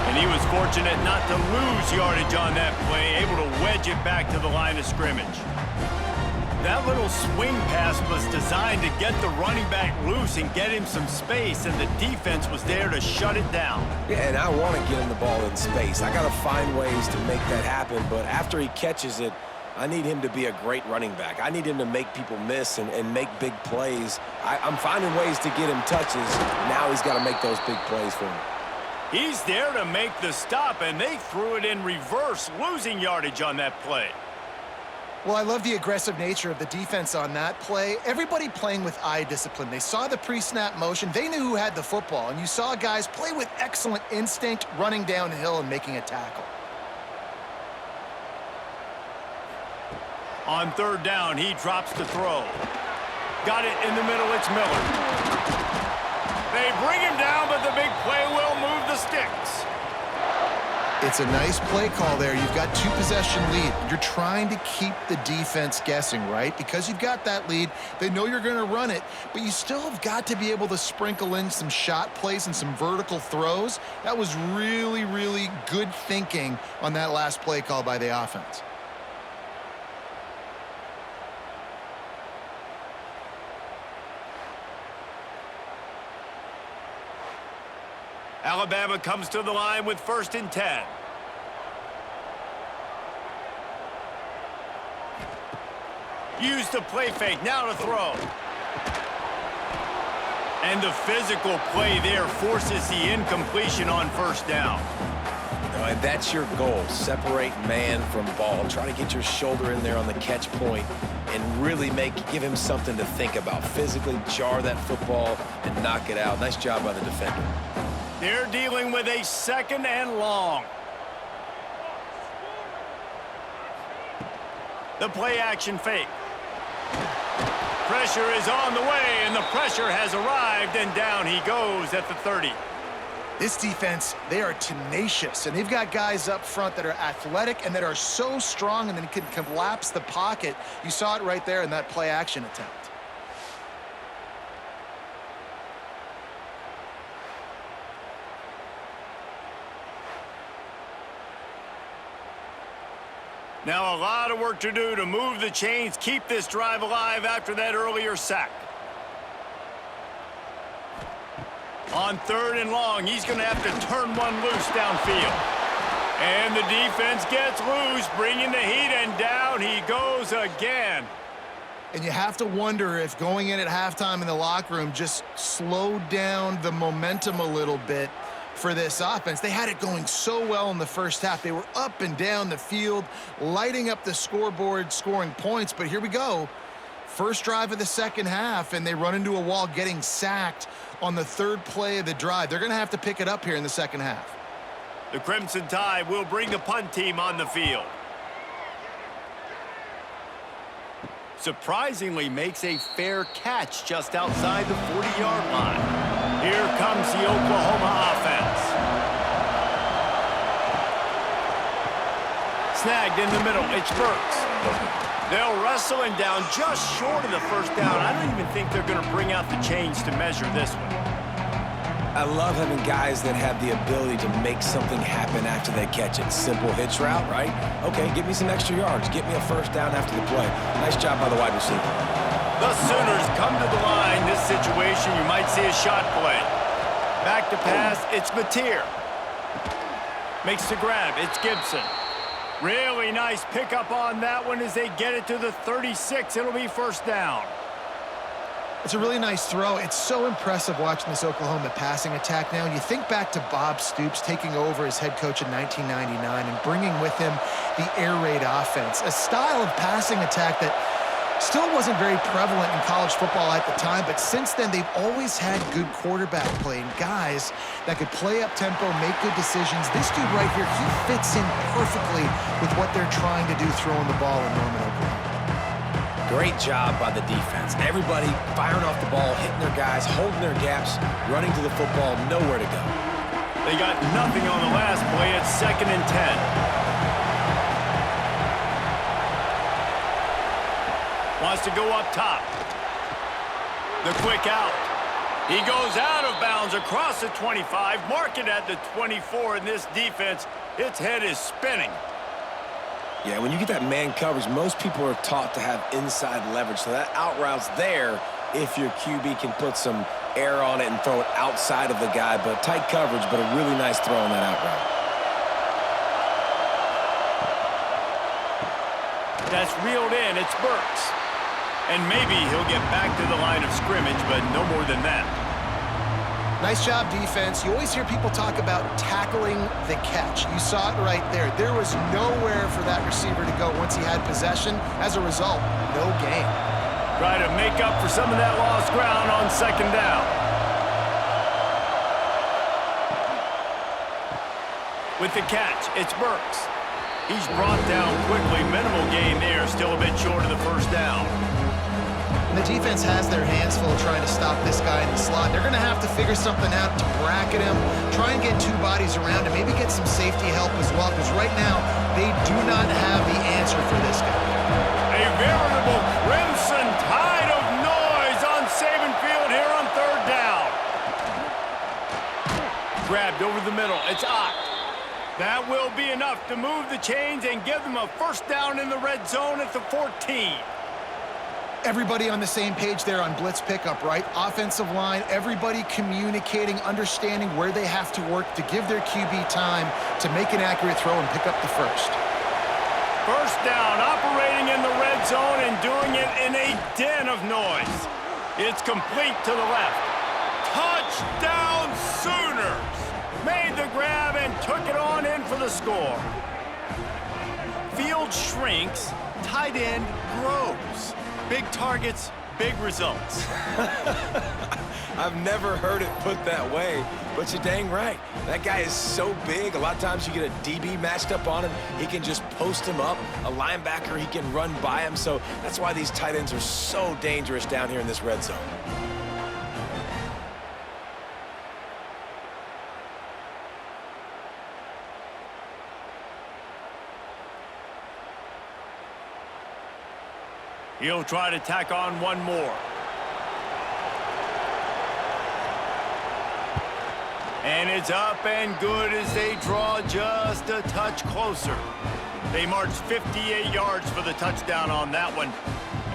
And he was fortunate not to lose yardage on that play, able to wedge it back to the line of scrimmage. That little swing pass was designed to get the running back loose and get him some space, and the defense was there to shut it down. Yeah, and I want to get him the ball in space. I got to find ways to make that happen, but after he catches it, I need him to be a great running back. I need him to make people miss and make big plays. I'm finding ways to get him touches. Now he's got to make those big plays for me. He's there to make the stop, and they threw it in reverse, losing yardage on that play. Well, I love the aggressive nature of the defense on that play. Everybody playing with eye discipline. They saw the pre-snap motion. They knew who had the football, and you saw guys play with excellent instinct, running downhill and making a tackle. On third down, he drops to throw. Got it in the middle, it's Miller. They bring him down, but the big play will move the sticks. It's a nice play call there. You've got 2-possession lead. You're trying to keep the defense guessing, right? Because you've got that lead, they know you're going to run it, but you still have got to be able to sprinkle in some shot plays and some vertical throws. That was really, really good thinking on that last play call by the offense. Alabama comes to the line with 1st and 10. Use the play fake, now to throw. And the physical play there forces the incompletion on 1st down. And that's your goal, separate man from ball. Try to get your shoulder in there on the catch point and really give him something to think about. Physically jar that football and knock it out. Nice job by the defender. They're dealing with a 2nd and long. The play action fake. Pressure is on the way, and the pressure has arrived, and down he goes at the 30. This defense, they are tenacious, and they've got guys up front that are athletic and that are so strong and then can collapse the pocket. You saw it right there in that play action attempt. Now a lot of work to do to move the chains, keep this drive alive after that earlier sack. On 3rd and long, he's going to have to turn one loose downfield. And the defense gets loose, bringing the heat, and down he goes again. And you have to wonder if going in at halftime in the locker room just slowed down the momentum a little bit for this offense. They had it going so well in the first half. They were up and down the field, lighting up the scoreboard, scoring points. But here we go. First drive of the second half, and they run into a wall, getting sacked on the 3rd play of the drive. They're going to have to pick it up here in the second half. The Crimson Tide will bring the punt team on the field. Surprisingly makes a fair catch just outside the 40-yard line. Here comes the Oklahoma offense. Snagged in the middle. It's Burks. They'll wrestle him down just short of the first down. I don't even think they're going to bring out the chains to measure this one. I love having guys that have the ability to make something happen after they catch it. Simple hitch route, right? Okay, give me some extra yards. Get me a first down after the play. Nice job by the wide receiver. The Sooners come to the line. This situation, you might see a shot play. Back to pass, it's Mateer. Makes the grab, it's Gibson. Really nice pickup on that one as they get it to the 36. It'll be first down. It's a really nice throw. It's so impressive watching this Oklahoma passing attack now. You think back to Bob Stoops taking over as head coach in 1999 and bringing with him the air raid offense, a style of passing attack that still wasn't very prevalent in college football at the time, but since then they've always had good quarterback play and guys that could play up tempo, make good decisions. This dude right here, he fits in perfectly with what they're trying to do throwing the ball in Norman, Oklahoma. Great job by the defense. Everybody firing off the ball, hitting their guys, holding their gaps, running to the football, nowhere to go. They got nothing on the last play. It's 2nd and 10. Wants to go up top. The quick out. He goes out of bounds across the 25, mark it at the 24, and this defense, its head is spinning. Yeah, when you get that man coverage, most people are taught to have inside leverage, so that out route's there if your QB can put some air on it and throw it outside of the guy, but tight coverage, but a really nice throw on that out route. That's reeled in. It's Burks. And maybe he'll get back to the line of scrimmage, but no more than that. Nice job, defense. You always hear people talk about tackling the catch. You saw it right there. There was nowhere for that receiver to go once he had possession. As a result, no gain. Try to make up for some of that lost ground on 2nd down. With the catch, it's Burks. He's brought down quickly. Minimal gain there, still a bit short of the first down. And the defense has their hands full trying to stop this guy in the slot. They're going to have to figure something out to bracket him, try and get 2 bodies around him, maybe get some safety help as well, because right now they do not have the answer for this guy. A veritable Crimson Tide of noise on Saban Field here on 3rd down. Grabbed over the middle. It's Ott. That will be enough to move the chains and give them a first down in the red zone at the 14. Everybody on the same page there on blitz pickup, right? Offensive line, everybody communicating, understanding where they have to work to give their QB time to make an accurate throw and pick up the first. First down, operating in the red zone and doing it in a den of noise. It's complete to the left. Touchdown Sooners! Made the grab and took it on in for the score. Field shrinks, tight end grows. Big targets, big results. I've never heard it put that way, but you're dang right. That guy is so big, a lot of times you get a DB matched up on him. He can just post him up. A linebacker, he can run by him. So that's why these tight ends are so dangerous down here in this red zone. He'll try to tack on one more. And it's up and good as they draw just a touch closer. They march 58 yards for the touchdown on that one.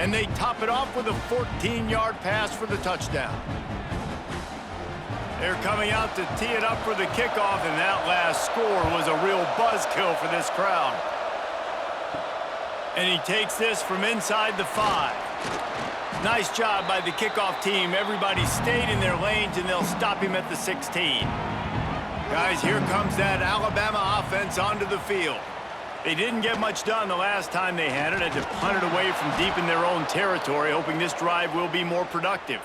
And they top it off with a 14-yard pass for the touchdown. They're coming out to tee it up for the kickoff, and that last score was a real buzzkill for this crowd. And he takes this from inside the 5. Nice job by the kickoff team. Everybody stayed in their lanes, and they'll stop him at the 16. Guys, here comes that Alabama offense onto the field. They didn't get much done the last time they had it. Had to punt it away from deep in their own territory, hoping this drive will be more productive.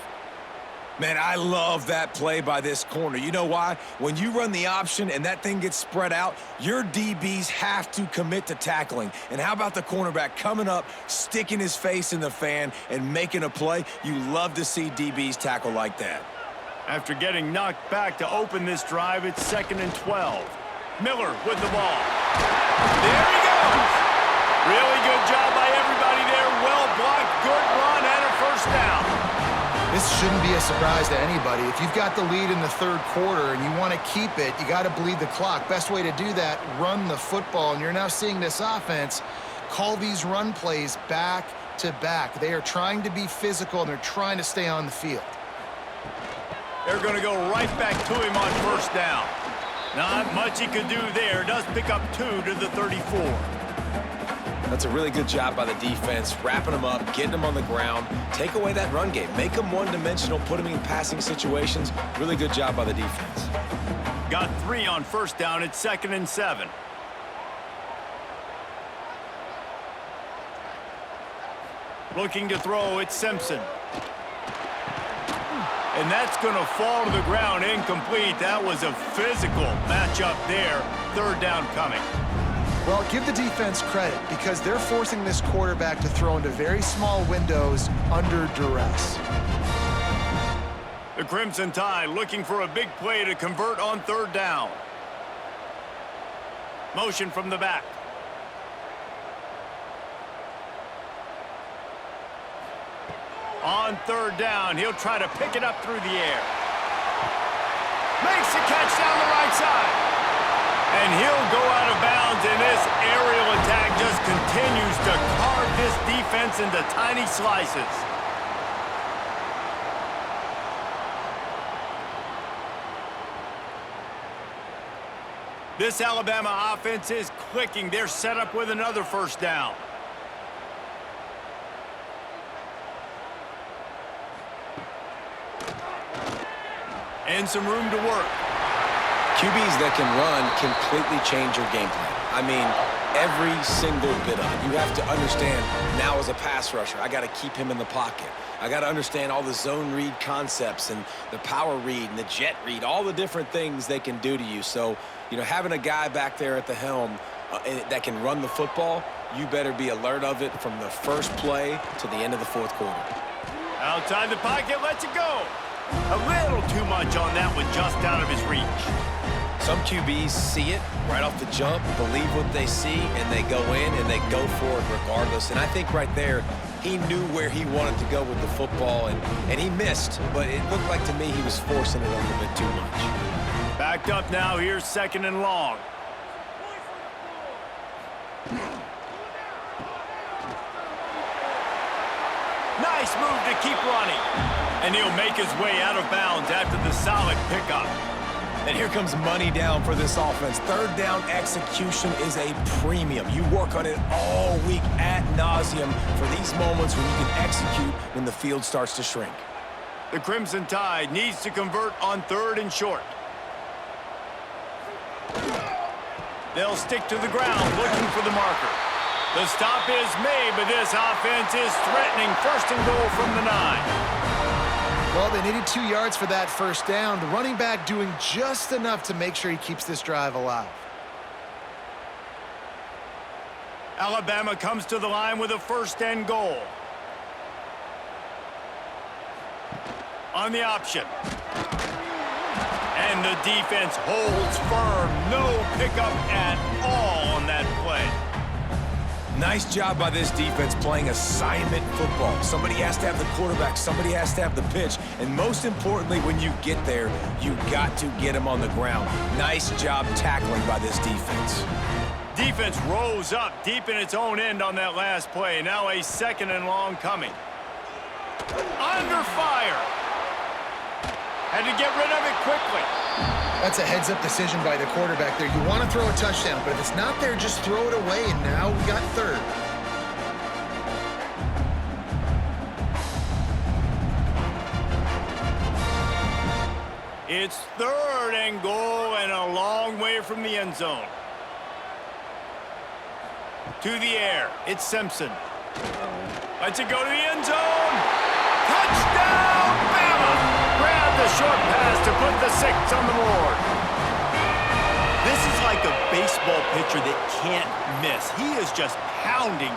Man, I love that play by this corner. You know why? When you run the option and that thing gets spread out, your DBs have to commit to tackling. And how about the cornerback coming up, sticking his face in the fan, and making a play? You love to see DBs tackle like that. After getting knocked back to open this drive, it's 2nd and 12. Miller with the ball. There he goes! Really good job by everybody there. Well blocked, good run, and a first down. This shouldn't be a surprise to anybody. If you've got the lead in the third quarter and you want to keep it, you got to bleed the clock. Best way to do that, run the football. And you're now seeing this offense call these run plays back to back. They are trying to be physical, and they're trying to stay on the field. They're going to go right back to him on first down. Not much he could do there. Does pick up 2 to the 34. That's a really good job by the defense, wrapping them up, getting them on the ground. Take away that run game. Make them one-dimensional, put them in passing situations. Really good job by the defense. Got 3 on first down. It's 2nd and 7. Looking to throw, it's Simpson. And that's going to fall to the ground, incomplete. That was a physical matchup there. 3rd down coming. Well, give the defense credit because they're forcing this quarterback to throw into very small windows under duress. The Crimson Tide looking for a big play to convert on 3rd down. Motion from the back. On 3rd down, he'll try to pick it up through the air. Makes the catch down the right side. And he'll go out of bounds, and this aerial attack just continues to carve this defense into tiny slices. This Alabama offense is clicking. They're set up with another first down. And some room to work. QBs that can run completely change your game plan. I mean, every single bit of it. You have to understand now as a pass rusher, I got to keep him in the pocket. I got to understand all the zone read concepts and the power read and the jet read, all the different things they can do to you. So, you know, having a guy back there at the helm that can run the football, you better be alert of it from the first play to the end of the 4th quarter. Outside the pocket, lets it go. A little too much on that one, just out of his reach. Some QBs see it right off the jump, believe what they see, and they go in and they go for it regardless. And I think right there, he knew where he wanted to go with the football, and he missed. But it looked like to me he was forcing it a little bit too much. Backed up now, here's 2nd and long. Nice move to keep running. And he'll make his way out of bounds after the solid pickup. And here comes money down for this offense. 3rd down execution is a premium. You work on it all week ad nauseum for these moments when you can execute when the field starts to shrink. The Crimson Tide needs to convert on 3rd and short. They'll stick to the ground looking for the marker. The stop is made, but this offense is threatening. First and goal from the 9. Well, they needed 2 yards for that first down. The running back doing just enough to make sure he keeps this drive alive. Alabama comes to the line with a first and goal. On the option. And the defense holds firm. No pickup at all on that play. Nice job by this defense playing assignment football. Somebody has to have the quarterback, somebody has to have the pitch, and most importantly, when you get there, you got to get him on the ground. Nice job tackling by this defense. Defense rose up deep in its own end on that last play. Now a second and long coming. Under fire. Had to get rid of it quickly. That's a heads-up decision by the quarterback there. You want to throw a touchdown, but if it's not there, just throw it away, and now we got third. It's third and goal and a long way from the end zone. To the air, it's Simpson. Lets it go to the end zone. Touchdown, Bama! Grab the short pass to put the 6 on the board. This is like a baseball pitcher that can't miss. He is just pounding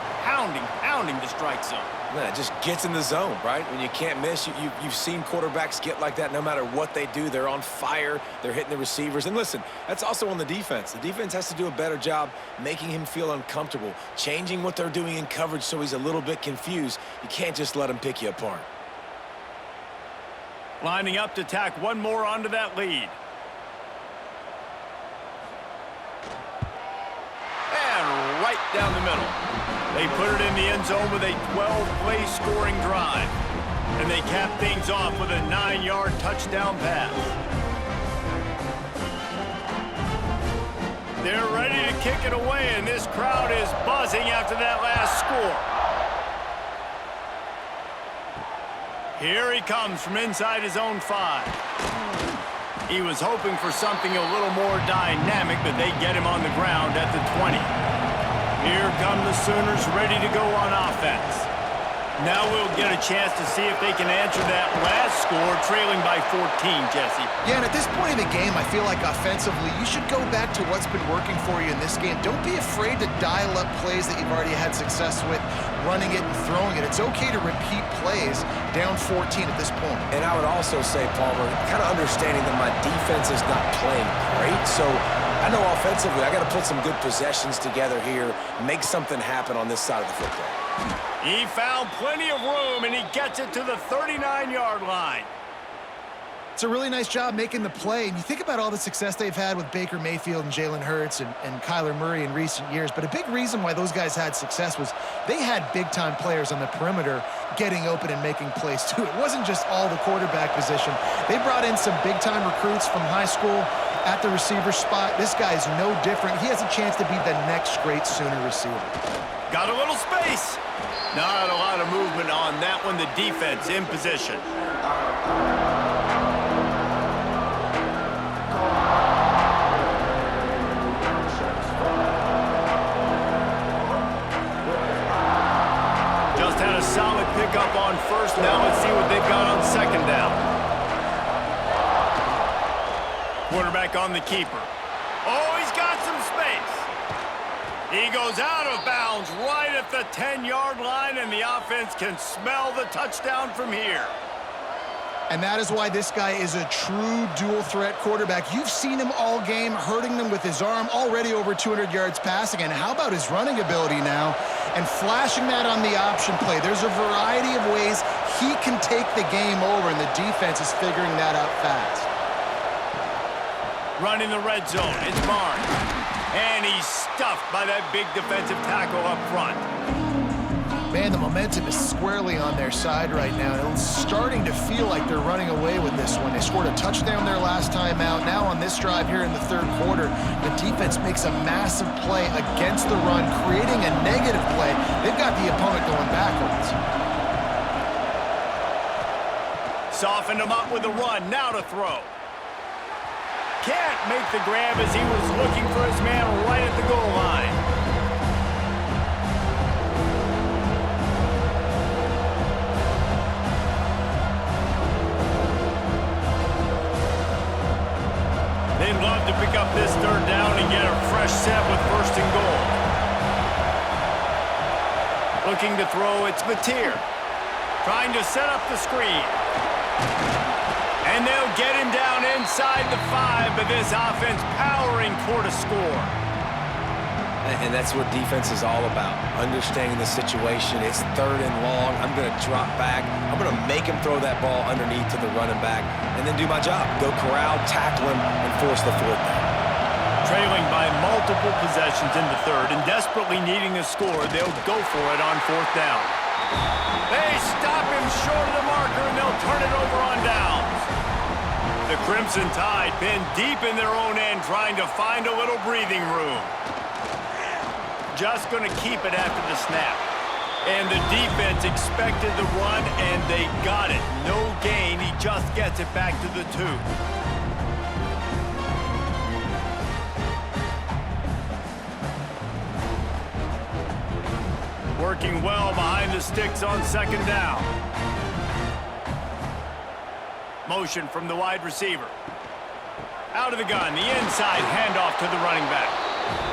the strike zone. Man, it just gets in the zone, right? When you can't miss, you've seen quarterbacks get like that no matter what they do. They're on fire. They're hitting the receivers. And listen, that's also on the defense. The defense has to do a better job making him feel uncomfortable, changing what they're doing in coverage so he's a little bit confused. You can't just let him pick you apart. Lining up to tack one more onto that lead. And right down the middle. They put it in the end zone with a 12-play scoring drive. And they cap things off with a 9-yard touchdown pass. They're ready to kick it away, and this crowd is buzzing after that last score. Here he comes from inside his own 5. He was hoping for something a little more dynamic, but they get him on the ground at the 20. Here come the Sooners ready to go on offense. Now we'll get a chance to see if they can answer that last score, trailing by 14, Jesse. Yeah, and at this point in the game, I feel like offensively, you should go back to what's been working for you in this game. Don't be afraid to dial up plays that you've already had success with, running it and throwing it. It's okay to repeat plays down 14 at this point. And I would also say, Palmer, kind of understanding that my defense is not playing great, so I know offensively I got to put some good possessions together here, make something happen on this side of the football. He found plenty of room, and he gets it to the 39-yard line. It's a really nice job making the play. And you think about all the success they've had with Baker Mayfield and Jalen Hurts and Kyler Murray in recent years. But a big reason why those guys had success was they had big-time players on the perimeter getting open and making plays, too. It wasn't just all the quarterback position. They brought in some big-time recruits from high school at the receiver spot. This guy's no different. He has a chance to be the next great Sooner receiver. Got a little space. Not a lot of movement on that one. The defense in position. Just had a solid pickup on first. Now let's see what they've got on second down. Quarterback on the keeper. Oh, he's got some space. He goes out of bounds right at the 10-yard line, and the offense can smell the touchdown from here. And that is why this guy is a true dual-threat quarterback. You've seen him all game, hurting them with his arm, already over 200 yards passing. And how about his running ability now? And flashing that on the option play. There's a variety of ways he can take the game over, and the defense is figuring that out fast. Running the red zone, it's Barnes. And he's stuffed by that big defensive tackle up front. Man, the momentum is squarely on their side right now. It's starting to feel like they're running away with this one. They scored a touchdown their last time out. Now on this drive here in the third quarter, the defense makes a massive play against the run, creating a negative play. They've got the opponent going backwards. Softened him up with the run. Now to throw. Can't make the grab as he was looking for his man right at the goal line. They'd love to pick up this third down and get a fresh set with first and goal. Looking to throw, it's Mateer. Trying to set up the screen. And they'll get him down inside the 5, but this offense powering toward a score. And that's what defense is all about, understanding the situation. It's third and long. I'm going to drop back. I'm going to make him throw that ball underneath to the running back and then do my job. Go corral, tackle him, and force the fourth down. Trailing by multiple possessions in the third and desperately needing a score, they'll go for it on fourth down. They stop him short of the marker, and they'll turn it over on downs. The Crimson Tide pinned deep in their own end, trying to find a little breathing room. Just going to keep it after the snap. And the defense expected the run, and they got it. No gain. He just gets it back to the 2. Working well behind the sticks on second down. Motion from the wide receiver. Out of the gun, the inside handoff to the running back.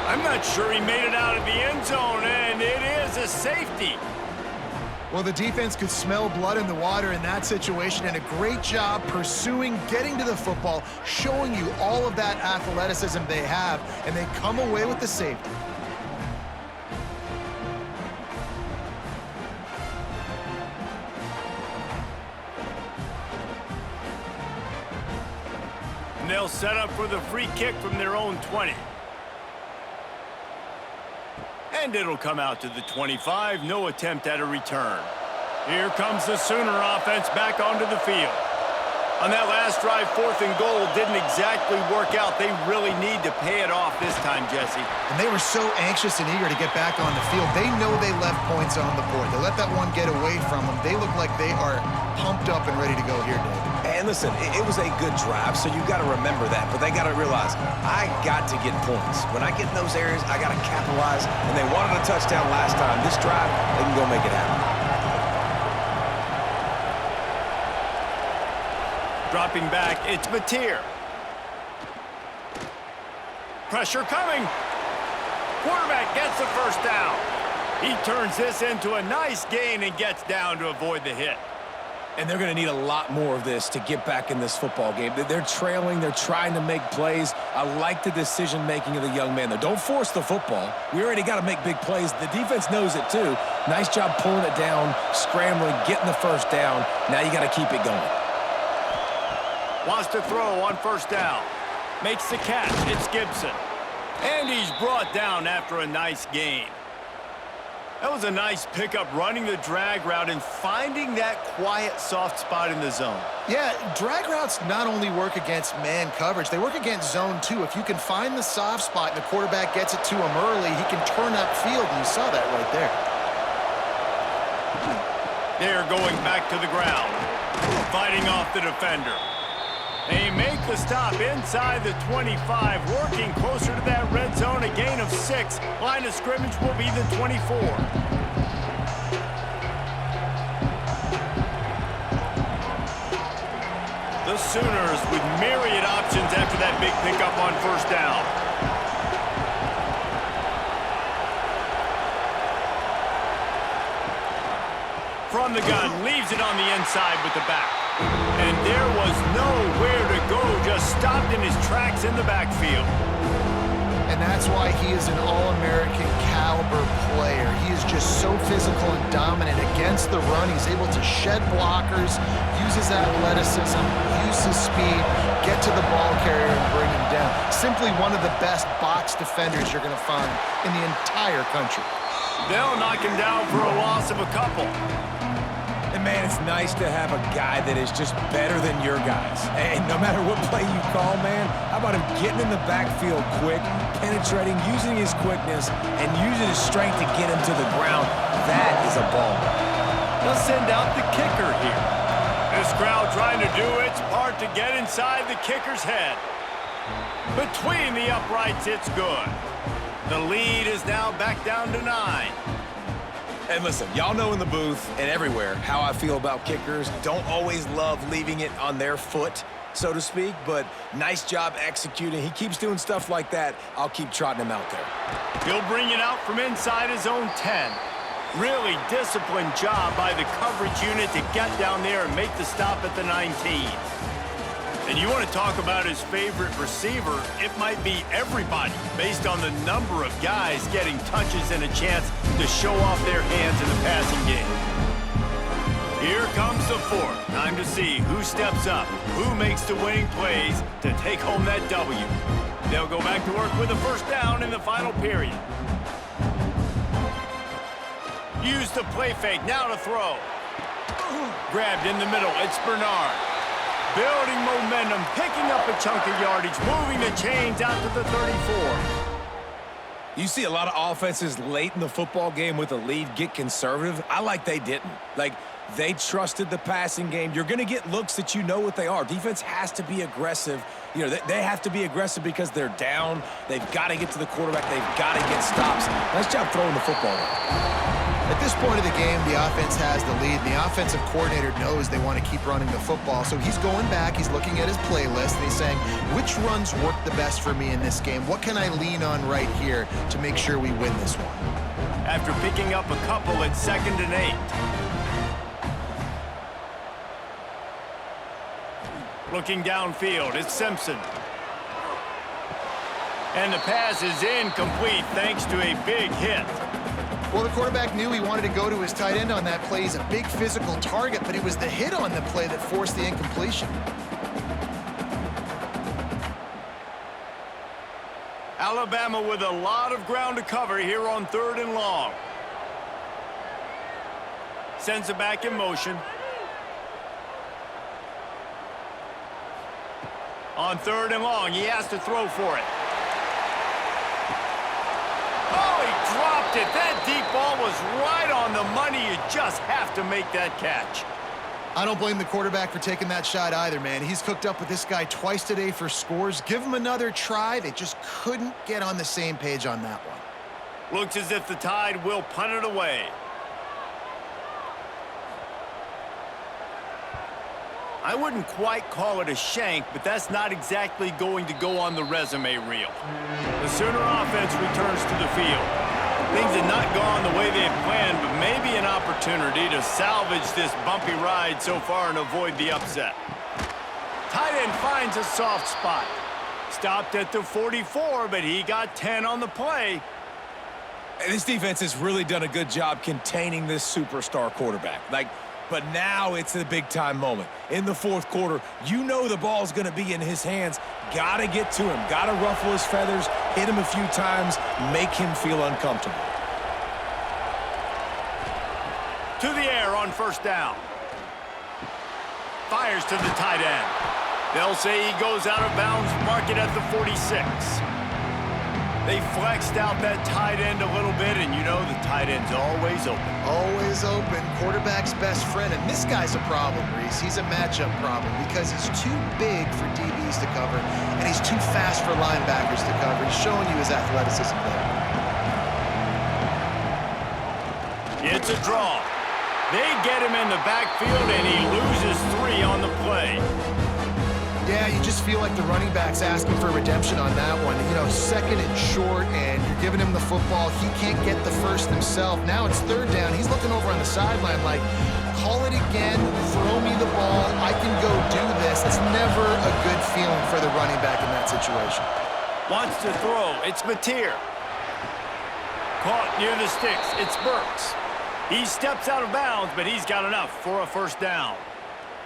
I'm not sure he made it out of the end zone, and it is a safety. Well, the defense could smell blood in the water in that situation, and a great job pursuing, getting to the football, showing you all of that athleticism they have, and they come away with the safety. And they'll set up for the free kick from their own 20. And it'll come out to the 25. No attempt at a return. Here comes the Sooner offense back onto the field. On that last drive, fourth and goal didn't exactly work out. They really need to pay it off this time, Jesse. And they were so anxious and eager to get back on the field. They know they left points on the board. They let that one get away from them. They look like they are pumped up and ready to go here, Dave. And listen, it was a good drive, so you've got to remember that. But they got to realize, I got to get points. When I get in those areas, I got to capitalize. And they wanted a touchdown last time. This drive, they can go make it happen. Dropping back, it's Mateer. Pressure coming. Quarterback gets the first down. He turns this into a nice gain and gets down to avoid the hit. And they're going to need a lot more of this to get back in this football game. They're trailing. They're trying to make plays. I like the decision-making of the young man, though. Don't force the football. We already got to make big plays. The defense knows it, too. Nice job pulling it down, scrambling, getting the first down. Now you got to keep it going. Wants to throw on first down. Makes the catch. It's Gibson. And he's brought down after a nice gain. That was a nice pickup, running the drag route and finding that quiet, soft spot in the zone. Yeah, drag routes not only work against man coverage, they work against zone too. If you can find the soft spot and the quarterback gets it to him early, he can turn upfield, and you saw that right there. They're going back to the ground, fighting off the defender. They make the stop inside the 25, working closer to that red zone, a gain of 6. Line of scrimmage will be the 24. The Sooners with myriad options after that big pickup on first down. From the gun, leaves it on the inside with the back. And there was nowhere to go, just stopped in his tracks in the backfield. And that's why he is an All-American caliber player. He is just so physical and dominant against the run. He's able to shed blockers, use his athleticism, use his speed, get to the ball carrier and bring him down. Simply one of the best box defenders you're going to find in the entire country. They'll knock him down for a loss of a couple. And, man, it's nice to have a guy that is just better than your guys. And no matter what play you call, man, how about him getting in the backfield quick, penetrating, using his quickness, and using his strength to get him to the ground? That is a ball. They'll send out the kicker here. This crowd trying to do its part to get inside the kicker's head. Between the uprights, it's good. The lead is now back down to 9. And listen, y'all know in the booth and everywhere how I feel about kickers. Don't always love leaving it on their foot, so to speak, but nice job executing. He keeps doing stuff like that. I'll keep trotting him out there. He'll bring it out from inside his own 10. Really disciplined job by the coverage unit to get down there and make the stop at the 19. And you want to talk about his favorite receiver, it might be everybody based on the number of guys getting touches and a chance to show off their hands in the passing game. Here comes the fourth. Time to see who steps up, who makes the winning plays to take home that W. They'll go back to work with a first down in the final period. Use the play fake, now to throw. Grabbed in the middle, it's Bernard. Building momentum, picking up a chunk of yardage, moving the chains out to the 34. You see a lot of offenses late in the football game with a lead get conservative. I like they didn't. Like, they trusted the passing game. You're going to get looks that you know what they are. Defense has to be aggressive. You know, they have to be aggressive because they're down. They've got to get to the quarterback. They've got to get stops. Nice job throwing the football. At this point of the game, the offense has the lead, and the offensive coordinator knows they want to keep running the football. So he's going back, he's looking at his playlist, and he's saying, which runs work the best for me in this game? What can I lean on right here to make sure we win this one? After picking up a couple at 2nd and 8. Looking downfield, it's Simpson. And the pass is incomplete thanks to a big hit. Well, the quarterback knew he wanted to go to his tight end on that play. He's a big physical target, but it was the hit on the play that forced the incompletion. Alabama with a lot of ground to cover here on 3rd and long. Sends it back in motion. On 3rd and long, he has to throw for it. Oh, he dropped it. That deep ball was right on the money. You just have to make that catch. I don't blame the quarterback for taking that shot either, man. He's cooked up with this guy twice today for scores. Give him another try. They just couldn't get on the same page on that one. Looks as if the Tide will punt it away. I wouldn't quite call it a shank, but that's not exactly going to go on the resume reel. The Sooner offense returns to the field. Things had not gone the way they had planned, but maybe an opportunity to salvage this bumpy ride so far and avoid the upset. Tight end finds a soft spot. Stopped at the 44, but he got 10 on the play. This defense has really done a good job containing this superstar quarterback. But now it's the big-time moment. In the 4th quarter, you know the ball's going to be in his hands. Got to get to him. Got to ruffle his feathers, hit him a few times, make him feel uncomfortable. To the air on 1st down. Fires to the tight end. They'll say he goes out of bounds, mark it at the 46. They flexed out that tight end a little bit, and you know the tight end's always open. Always open. Quarterback's best friend. And this guy's a problem, Reese. He's a matchup problem because he's too big for DBs to cover, and he's too fast for linebackers to cover. He's showing you his athleticism there. It's a draw. They get him in the backfield, and he loses 3 on the play. Yeah, you just feel like the running back's asking for redemption on that one. You know, 2nd and short, and you're giving him the football. He can't get the first himself. Now it's 3rd down. He's looking over on the sideline like, call it again, throw me the ball, I can go do this. It's never a good feeling for the running back in that situation. Wants to throw. It's Mateer. Caught near the sticks. It's Burks. He steps out of bounds, but he's got enough for a first down.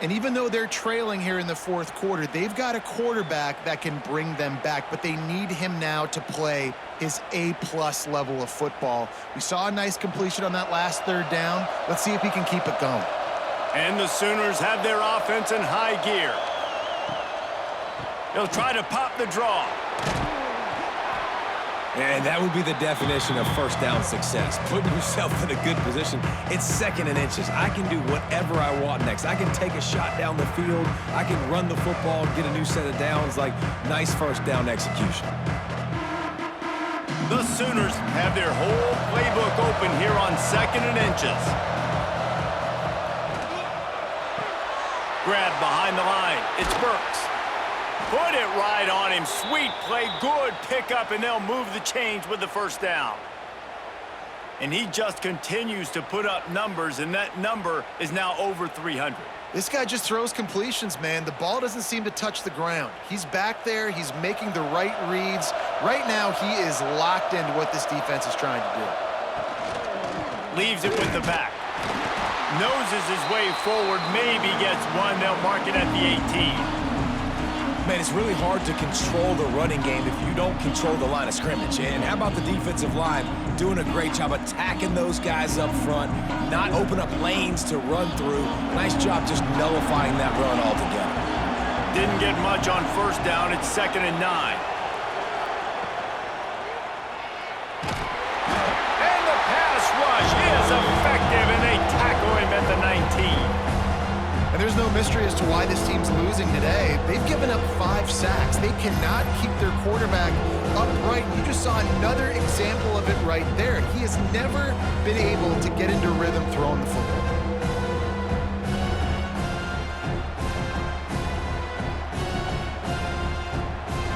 And even though they're trailing here in the 4th quarter, they've got a quarterback that can bring them back, but they need him now to play his A-plus level of football. We saw a nice completion on that last 3rd down. Let's see if he can keep it going. And the Sooners have their offense in high gear. They'll try to pop the draw. And that would be the definition of first down success. Putting yourself in a good position. It's 2nd and inches. I can do whatever I want next. I can take a shot down the field. I can run the football, get a new set of downs. Like, nice first down execution. The Sooners have their whole playbook open here on 2nd and inches. Grab behind the line. It's Burks. Put it right on him. Sweet play. Good pickup, and they'll move the chains with the first down. And he just continues to put up numbers, and that number is now over 300. This guy just throws completions, man. The ball doesn't seem to touch the ground. He's back there. He's making the right reads. Right now, he is locked into what this defense is trying to do. Leaves it with the back. Noses his way forward. Maybe gets one. They'll mark it at the 18. Man, it's really hard to control the running game if you don't control the line of scrimmage. And how about the defensive line doing a great job attacking those guys up front, not open up lanes to run through. Nice job just nullifying that run altogether. Didn't get much on first down. It's 2nd and 9. And the pass rush is effective, and they tackle him at the 19. And there's no mystery as to why this team's losing today. They've given up 5 sacks. They cannot keep their quarterback upright. You just saw another example of it right there. He has never been able to get into rhythm throwing the football.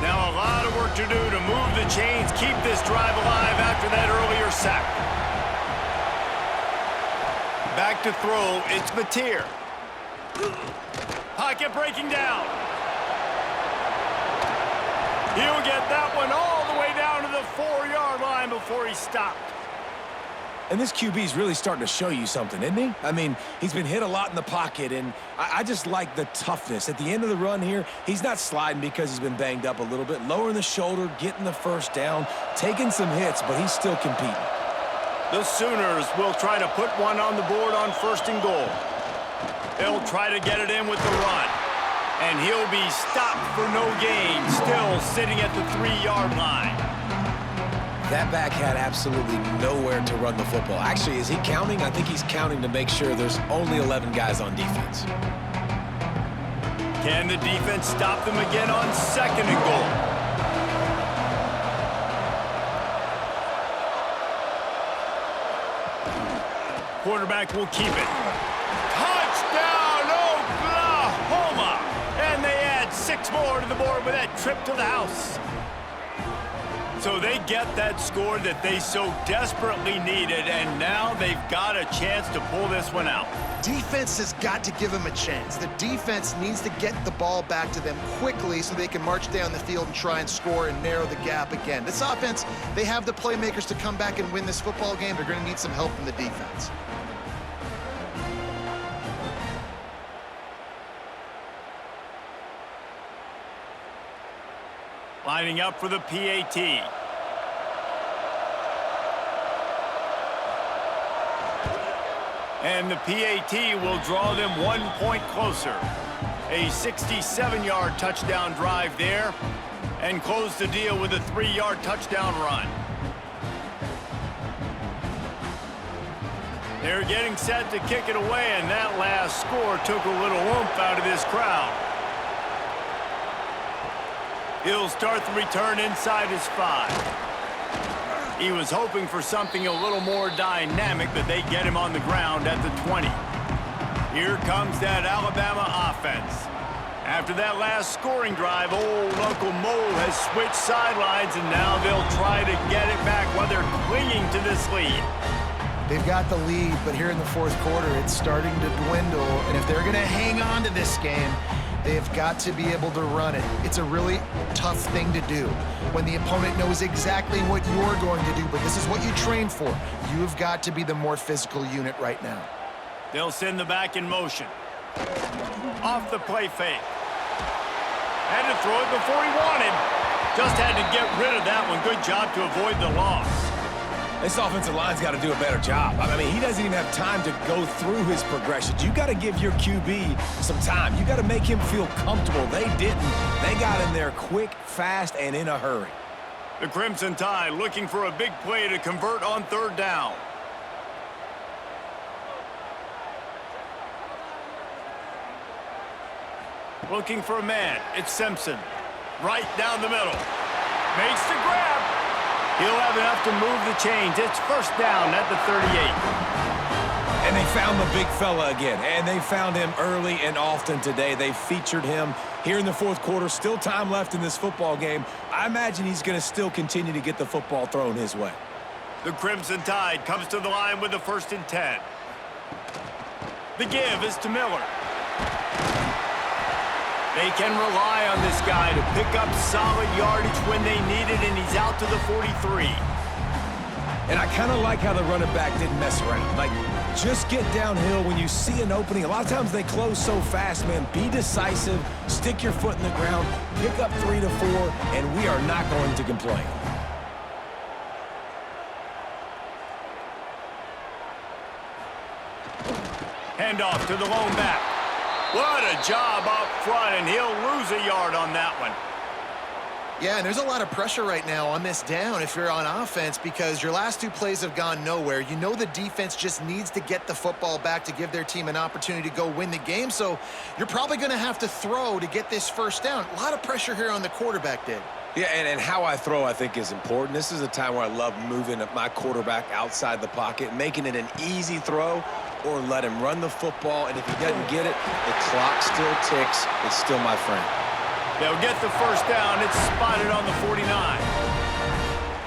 Now a lot of work to do to move the chains, keep this drive alive after that earlier sack. Back to throw, it's Mateer. Pocket breaking down. He'll get that one all the way down to the 4-yard line before he stopped. And this QB's really starting to show you something, isn't he? I mean, he's been hit a lot in the pocket, and I just like the toughness. At the end of the run here, he's not sliding because he's been banged up a little bit. Lowering the shoulder, getting the first down, taking some hits, but he's still competing. The Sooners will try to put one on the board on 1st and goal. They'll try to get it in with the run. And he'll be stopped for no gain, still sitting at the 3-yard line. That back had absolutely nowhere to run the football. Actually, is he counting? I think he's counting to make sure there's only 11 guys on defense. Can the defense stop them again on 2nd and goal? Quarterback will keep it. Touchdown, Oklahoma! And they add 6 more to the board with that trip to the house. So they get that score that they so desperately needed, and now they've got a chance to pull this one out. Defense has got to give them a chance. The defense needs to get the ball back to them quickly so they can march down the field and try and score and narrow the gap again. This offense, they have the playmakers to come back and win this football game. They're going to need some help from the defense. Lining up for the PAT. And the PAT will draw them 1 point closer. A 67-yard touchdown drive there, and close the deal with a 3-yard touchdown run. They're getting set to kick it away, and that last score took a little oomph out of this crowd. He'll start the return inside his 5. He was hoping for something a little more dynamic, but they get him on the ground at the 20. Here comes that Alabama offense. After that last scoring drive, old Uncle Mo has switched sidelines, and now they'll try to get it back while they're clinging to this lead. They've got the lead, but here in the 4th quarter, it's starting to dwindle, and if they're going to hang on to this game, they've got to be able to run it. It's a really tough thing to do when the opponent knows exactly what you're going to do, but this is what you train for. You've got to be the more physical unit right now. They'll send the back in motion. Off the play fake. Had to throw it before he wanted. Just had to get rid of that one. Good job to avoid the loss. This offensive line's got to do a better job. I mean, he doesn't even have time to go through his progressions. You got to give your QB some time. You got to make him feel comfortable. They didn't. They got in there quick, fast, and in a hurry. The Crimson Tide looking for a big play to convert on third down. Looking for a man. It's Simpson. Right down the middle. Makes the grab. He'll have enough to move the chains. It's first down at the 38. And they found the big fella again. And they found him early and often today. They featured him here in the fourth quarter. Still time left in this football game. I imagine he's going to still continue to get the football thrown his way. The Crimson Tide comes to the line with the 1st and 10. The give is to Miller. They can rely on this guy to pick up solid yardage when they need it, and he's out to the 43. And I kind of like how the running back didn't mess around. Like, just get downhill when you see an opening. A lot of times they close so fast, man. Be decisive, stick your foot in the ground, pick up 3 to 4, and we are not going to complain. Handoff to the lone back. What a job up front, and he'll lose a yard on that one. Yeah, and there's a lot of pressure right now on this down if you're on offense because your last 2 plays have gone nowhere. You know the defense just needs to get the football back to give their team an opportunity to go win the game, so you're probably going to have to throw to get this first down. A lot of pressure here on the quarterback, Dave. Yeah, and how I throw, I think, is important. This is a time where I love moving my quarterback outside the pocket, making it an easy throw, or let him run the football, and if he doesn't get it, the clock still ticks. It's still my friend. They'll get the first down. It's spotted on the 49.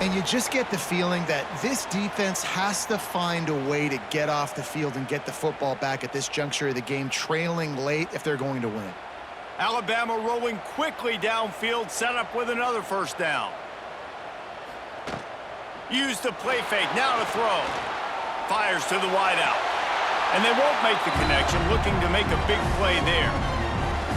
And you just get the feeling that this defense has to find a way to get off the field and get the football back at this juncture of the game, trailing late if they're going to win. Alabama rolling quickly downfield, set up with another first down. Used the play fake, now to throw. Fires to the wideout. And they won't make the connection, looking to make a big play there.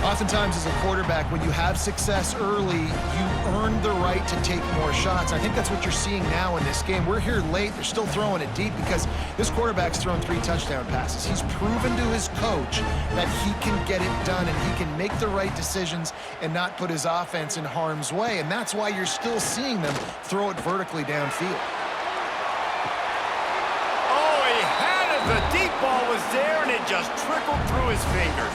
Oftentimes as a quarterback, when you have success early, you earn the right to take more shots. I think that's what you're seeing now in this game. We're here late. They're still throwing it deep because this quarterback's thrown 3 touchdown passes. He's proven to his coach that he can get it done and he can make the right decisions and not put his offense in harm's way. And that's why you're still seeing them throw it vertically downfield. Oh, he had it. The deep ball was there, and it just trickled through his fingers.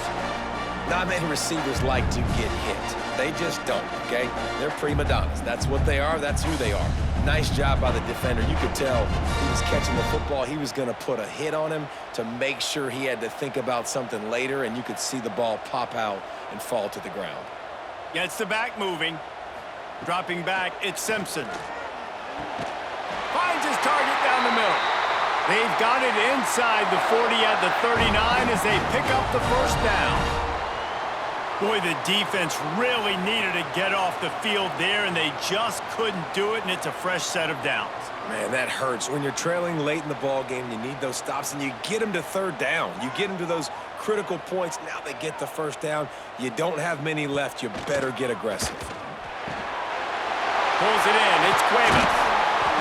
Not many receivers like to get hit. They just don't, okay? They're prima donnas. That's what they are. That's who they are. Nice job by the defender. You could tell he was catching the football. He was going to put a hit on him to make sure he had to think about something later, and you could see the ball pop out and fall to the ground. Gets the back moving. Dropping back, it's Simpson. Finds his target down the middle. They've got it inside the 40 at the 39 as they pick up the first down. Boy, the defense really needed to get off the field there, and they just couldn't do it, and it's a fresh set of downs. Man, that hurts. When you're trailing late in the ball game, you need those stops, and you get them to third down. You get them to those critical points. Now they get the first down. You don't have many left. You better get aggressive. Pulls it in. It's Cuevas.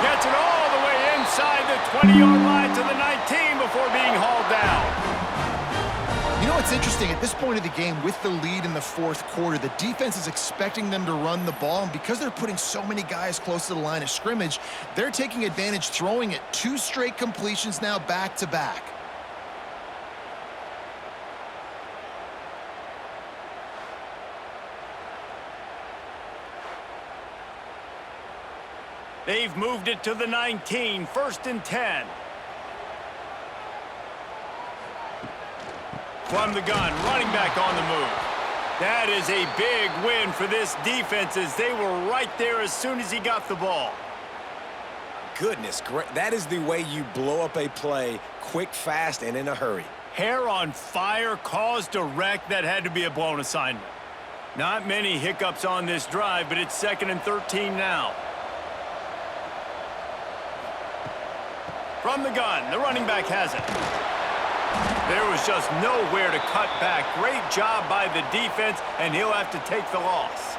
Gets it all the way inside the 20-yard line to the 19 before being hauled down. You know what's interesting? At this point of the game, with the lead in the fourth quarter, the defense is expecting them to run the ball, and because they're putting so many guys close to the line of scrimmage, they're taking advantage, throwing it 2 straight completions now back-to-back. They've moved it to the 19, 1st and 10. From the gun, running back on the move. That is a big win for this defense as they were right there as soon as he got the ball. Goodness, great. That is the way you blow up a play quick, fast, and in a hurry. Hair on fire, caused a wreck. That had to be a blown assignment. Not many hiccups on this drive, but it's 2nd and 13 now. From the gun, the running back has it. There was just nowhere to cut back. Great job by the defense, and he'll have to take the loss.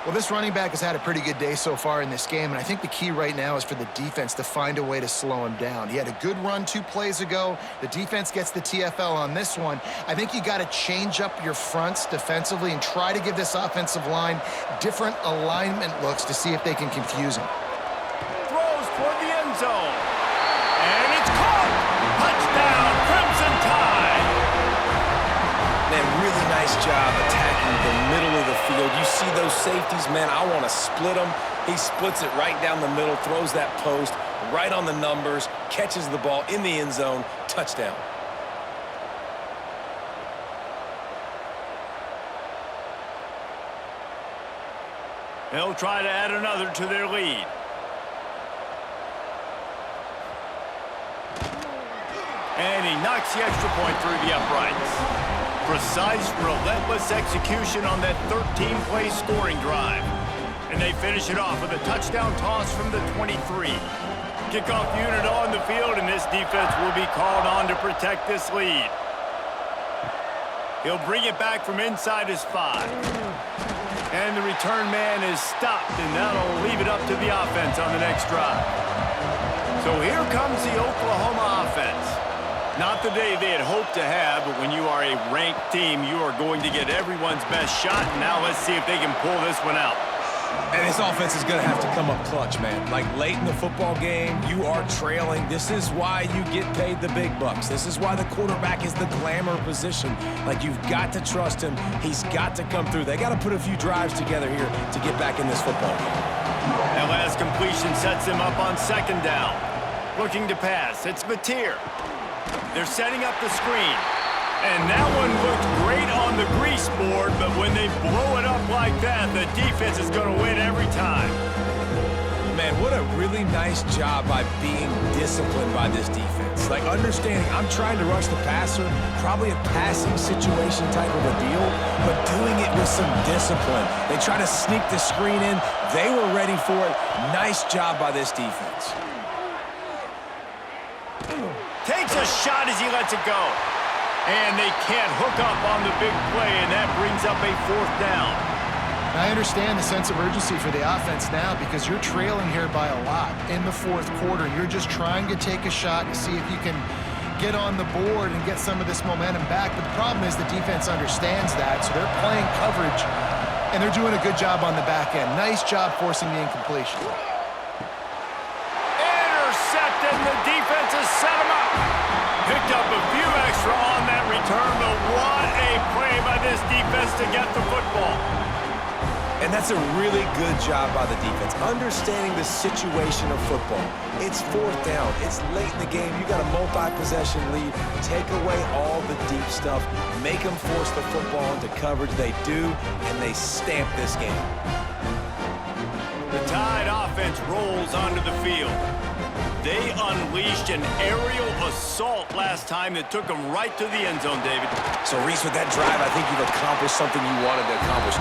Well, this running back has had a pretty good day so far in this game, and I think the key right now is for the defense to find a way to slow him down. He had a good run 2 plays ago. The defense gets the TFL on this one. I think you got to change up your fronts defensively and try to give this offensive line different alignment looks to see if they can confuse him. Throws toward the end zone. And it's caught! Touchdown, Crimson Tide! Man, really nice job attacking the middle of the field. You see those safeties, man, I want to split them. He splits it right down the middle, throws that post right on the numbers, catches the ball in the end zone, touchdown. They'll try to add another to their lead. And he knocks the extra point through the uprights. Precise, relentless execution on that 13-play scoring drive. And they finish it off with a touchdown toss from the 23. Kickoff unit on the field, and this defense will be called on to protect this lead. He'll bring it back from inside his 5. And the return man is stopped, and that'll leave it up to the offense on the next drive. So here comes the Oklahoma offense. Not the day they had hoped to have, but when you are a ranked team, you are going to get everyone's best shot. And now let's see if they can pull this one out. And this offense is going to have to come up clutch, man. Like late in the football game, you are trailing. This is why you get paid the big bucks. This is why the quarterback is the glamour position. Like, you've got to trust him. He's got to come through. They got to put a few drives together here to get back in this football game. That last completion sets him up on 2nd down. Looking to pass. It's Mateer. They're setting up the screen. And that one looked great on the grease board, but when they blow it up like that, the defense is going to win every time. Man, what a really nice job by being disciplined by this defense. Like, understanding I'm trying to rush the passer, probably a passing situation type of a deal, but doing it with some discipline. They try to sneak the screen in. They were ready for it. Nice job by this defense. Takes a shot as he lets it go. And they can't hook up on the big play, and that brings up a 4th down. I understand the sense of urgency for the offense now because you're trailing here by a lot in the 4th quarter. You're just trying to take a shot to see if you can get on the board and get some of this momentum back. But the problem is the defense understands that, so they're playing coverage, and they're doing a good job on the back end. Nice job forcing the incompletion. Intercepted, and the defense has set him up. Picked up a few extra on that return, but what a play by this defense to get the football. And that's a really good job by the defense, understanding the situation of football. It's 4th down. It's late in the game. You got a multi-possession lead. Take away all the deep stuff. Make them force the football into coverage. They do, and they stamp this game. The Tide offense rolls onto the field. They unleashed an aerial assault last time that took them right to the end zone, David. So, Reese, with that drive, I think you've accomplished something you wanted to accomplish.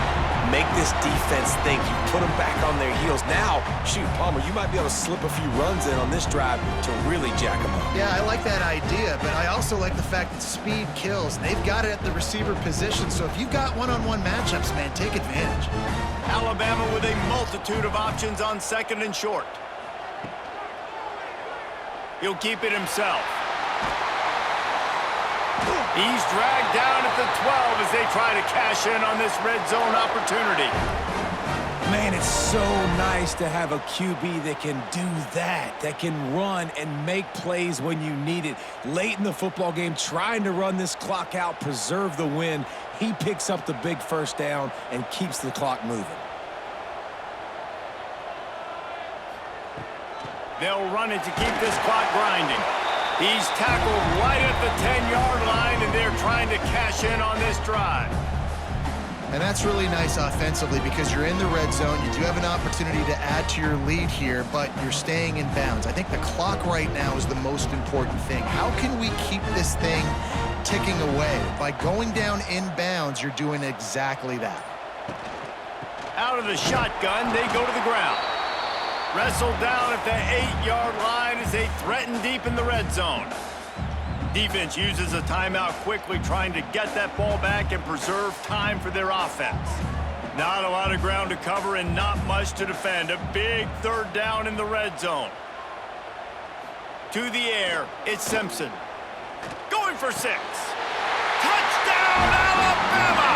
Make this defense think. You put them back on their heels. Now, shoot, Palmer, you might be able to slip a few runs in on this drive to really jack them up. Yeah, I like that idea, but I also like the fact that speed kills. They've got it at the receiver position, so if you've got one-on-one matchups, man, take advantage. Alabama with a multitude of options on 2nd and short. He'll keep it himself. He's dragged down at the 12 as they try to cash in on this red zone opportunity. Man, it's so nice to have a QB that can do that can run and make plays when you need it. Late in the football game, trying to run this clock out, preserve the win. He picks up the big 1st down and keeps the clock moving. They'll run it to keep this clock grinding. He's tackled right at the 10-yard line, and they're trying to cash in on this drive. And that's really nice offensively because you're in the red zone. You do have an opportunity to add to your lead here, but you're staying in bounds. I think the clock right now is the most important thing. How can we keep this thing ticking away? By going down in bounds, you're doing exactly that. Out of the shotgun, they go to the ground. Wrestled down at the 8-yard line as they threaten deep in the red zone. Defense uses a timeout quickly, trying to get that ball back and preserve time for their offense. Not a lot of ground to cover and not much to defend. A big third down in the red zone. To the air, it's Simpson. Going for 6. Touchdown, Alabama!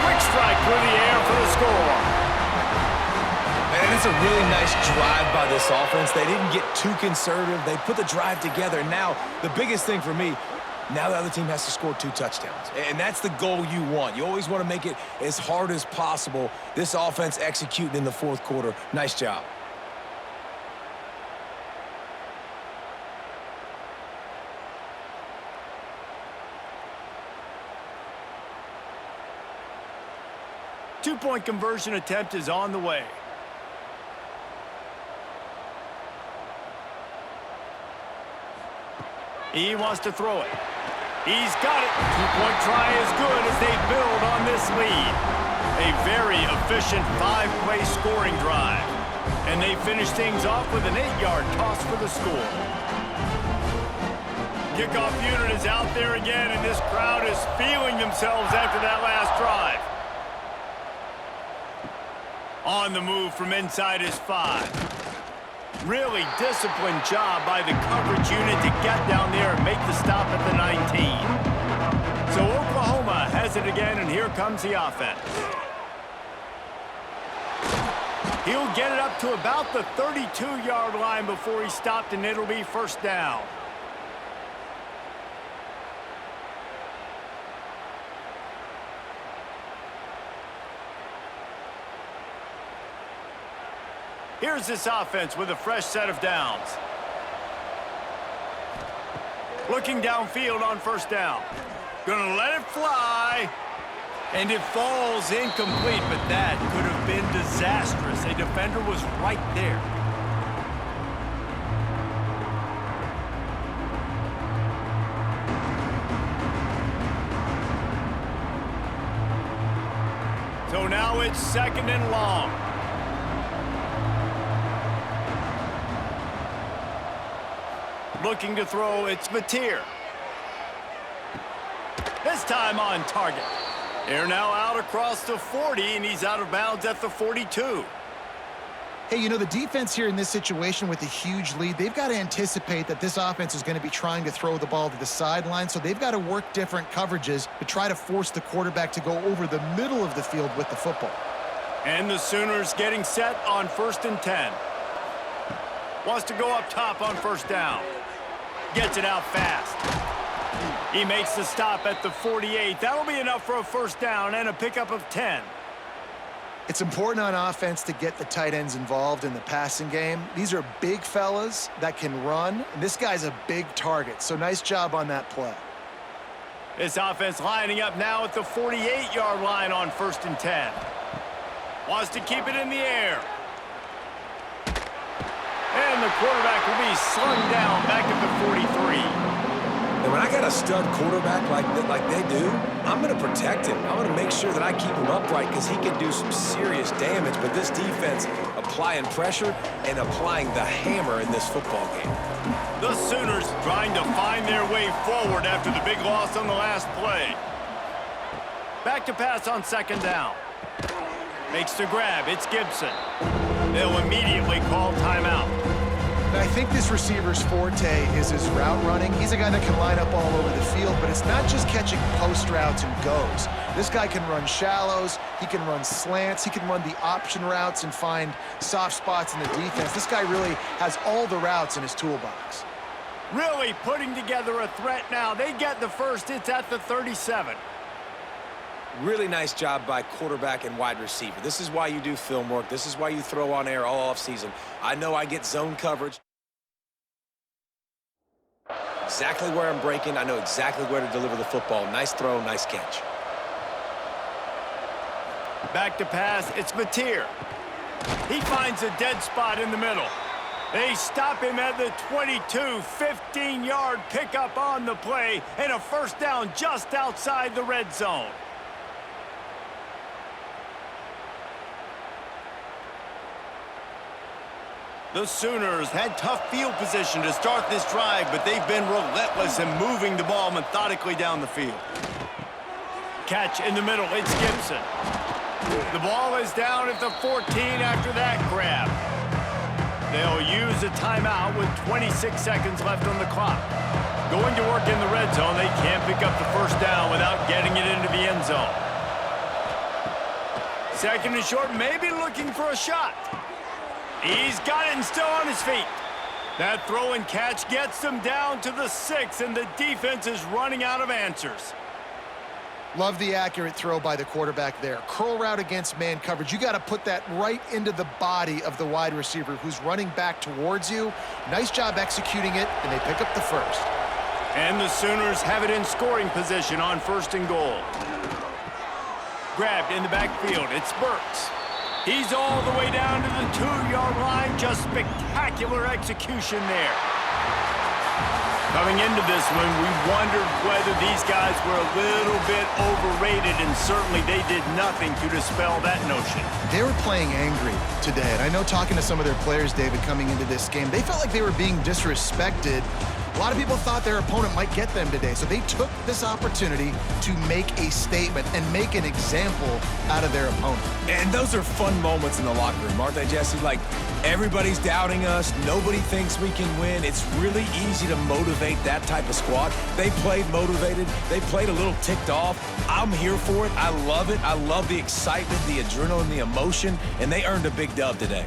Quick strike through the air for the score. Man, it's a really nice drive by this offense. They didn't get too conservative. They put the drive together. Now, the biggest thing for me, now the other team has to score 2 touchdowns. And that's the goal you want. You always want to make it as hard as possible. This offense executing in the fourth quarter. Nice job. Two-point conversion attempt is on the way. He wants to throw it. He's got it. Two-point try is good as they build on this lead. A very efficient 5-play scoring drive. And they finish things off with an 8-yard toss for the score. Kickoff unit is out there again, and this crowd is feeling themselves after that last drive. On the move from inside his 5. Really disciplined job by the coverage unit to get down there and make the stop at the 19. So Oklahoma has it again, and here comes the offense. He'll get it up to about the 32-yard line before he stopped, and it'll be first down. Here's this offense with a fresh set of downs. Looking downfield on first down. Gonna let it fly. And it falls incomplete, but that could have been disastrous. A defender was right there. So now it's 2nd and long. Looking to throw, it's Mateer. This time on target. They're now out across the 40, and he's out of bounds at the 42. Hey, you know, the defense here in this situation with a huge lead, they've got to anticipate that this offense is going to be trying to throw the ball to the sideline, so they've got to work different coverages to try to force the quarterback to go over the middle of the field with the football. And the Sooners getting set on 1st and 10. Wants to go up top on first down. Gets it out fast. He makes the stop at the 48. That'll be enough for a first down and a pickup of 10. It's important on offense to get the tight ends involved in the passing game. These are big fellas that can run, and this guy's a big target, so nice job on that play. This offense lining up now at the 48-yard line on 1st and 10. Wants to keep it in the air. And the quarterback will be slung down back at the 43. And when I got a stud quarterback like they do, I'm going to protect him. I'm going to make sure that I keep him upright because he can do some serious damage. But this defense applying pressure and applying the hammer in this football game. The Sooners trying to find their way forward after the big loss on the last play. Back to pass on 2nd down. Makes the grab. It's Gibson. They'll immediately call timeout. I think this receiver's forte is his route running. He's a guy that can line up all over the field, but it's not just catching post routes and goes. This guy can run shallows, he can run slants, he can run the option routes and find soft spots in the defense. This guy really has all the routes in his toolbox. Really putting together a threat now. They get the first. It's at the 37. Really nice job by quarterback and wide receiver. This is why you do film work. This is why you throw on air all offseason. I know I get zone coverage. Exactly where I'm breaking. I know exactly where to deliver the football. Nice throw, nice catch. Back to pass, it's Mateer. He finds a dead spot in the middle. They stop him at the 22, 15-yard pickup on the play, and a first down just outside the red zone. The Sooners had tough field position to start this drive, but they've been relentless in moving the ball methodically down the field. Catch in the middle, it's Gibson. The ball is down at the 14 after that grab. They'll use a timeout with 26 seconds left on the clock. Going to work in the red zone, they can't pick up the first down without getting it into the end zone. Second and short, maybe looking for a shot. He's got it and still on his feet. That throw and catch gets them down to the 6, and the defense is running out of answers. Love the accurate throw by the quarterback there. Curl route against man coverage. You got to put that right into the body of the wide receiver who's running back towards you. Nice job executing it, and they pick up the first. And the Sooners have it in scoring position on 1st and goal. Grabbed in the backfield. It's Burks. He's all the way down to the 2-yard line. Just spectacular execution there. Coming into this one, we wondered whether these guys were a little bit overrated, and certainly they did nothing to dispel that notion. They were playing angry today, and I know talking to some of their players, David, coming into this game, they felt like they were being disrespected. A lot of people thought their opponent might get them today, so they took this opportunity to make a statement and make an example out of their opponent. And those are fun moments in the locker room, aren't they, Jesse? Like, everybody's doubting us. Nobody thinks we can win. It's really easy to motivate that type of squad. They played motivated. They played a little ticked off. I'm here for it. I love it. I love the excitement, the adrenaline, the emotion, and they earned a big dub today.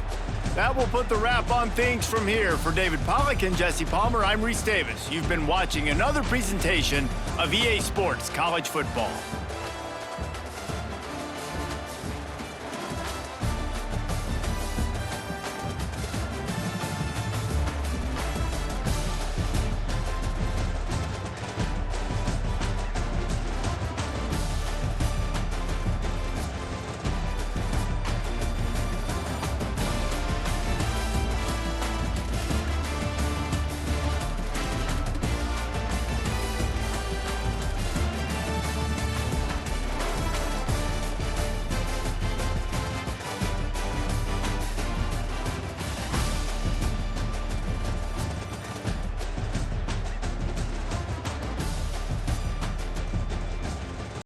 That will put the wrap on things from here. For David Pollack and Jesse Palmer, I'm Reese Davis. You've been watching another presentation of EA Sports College Football.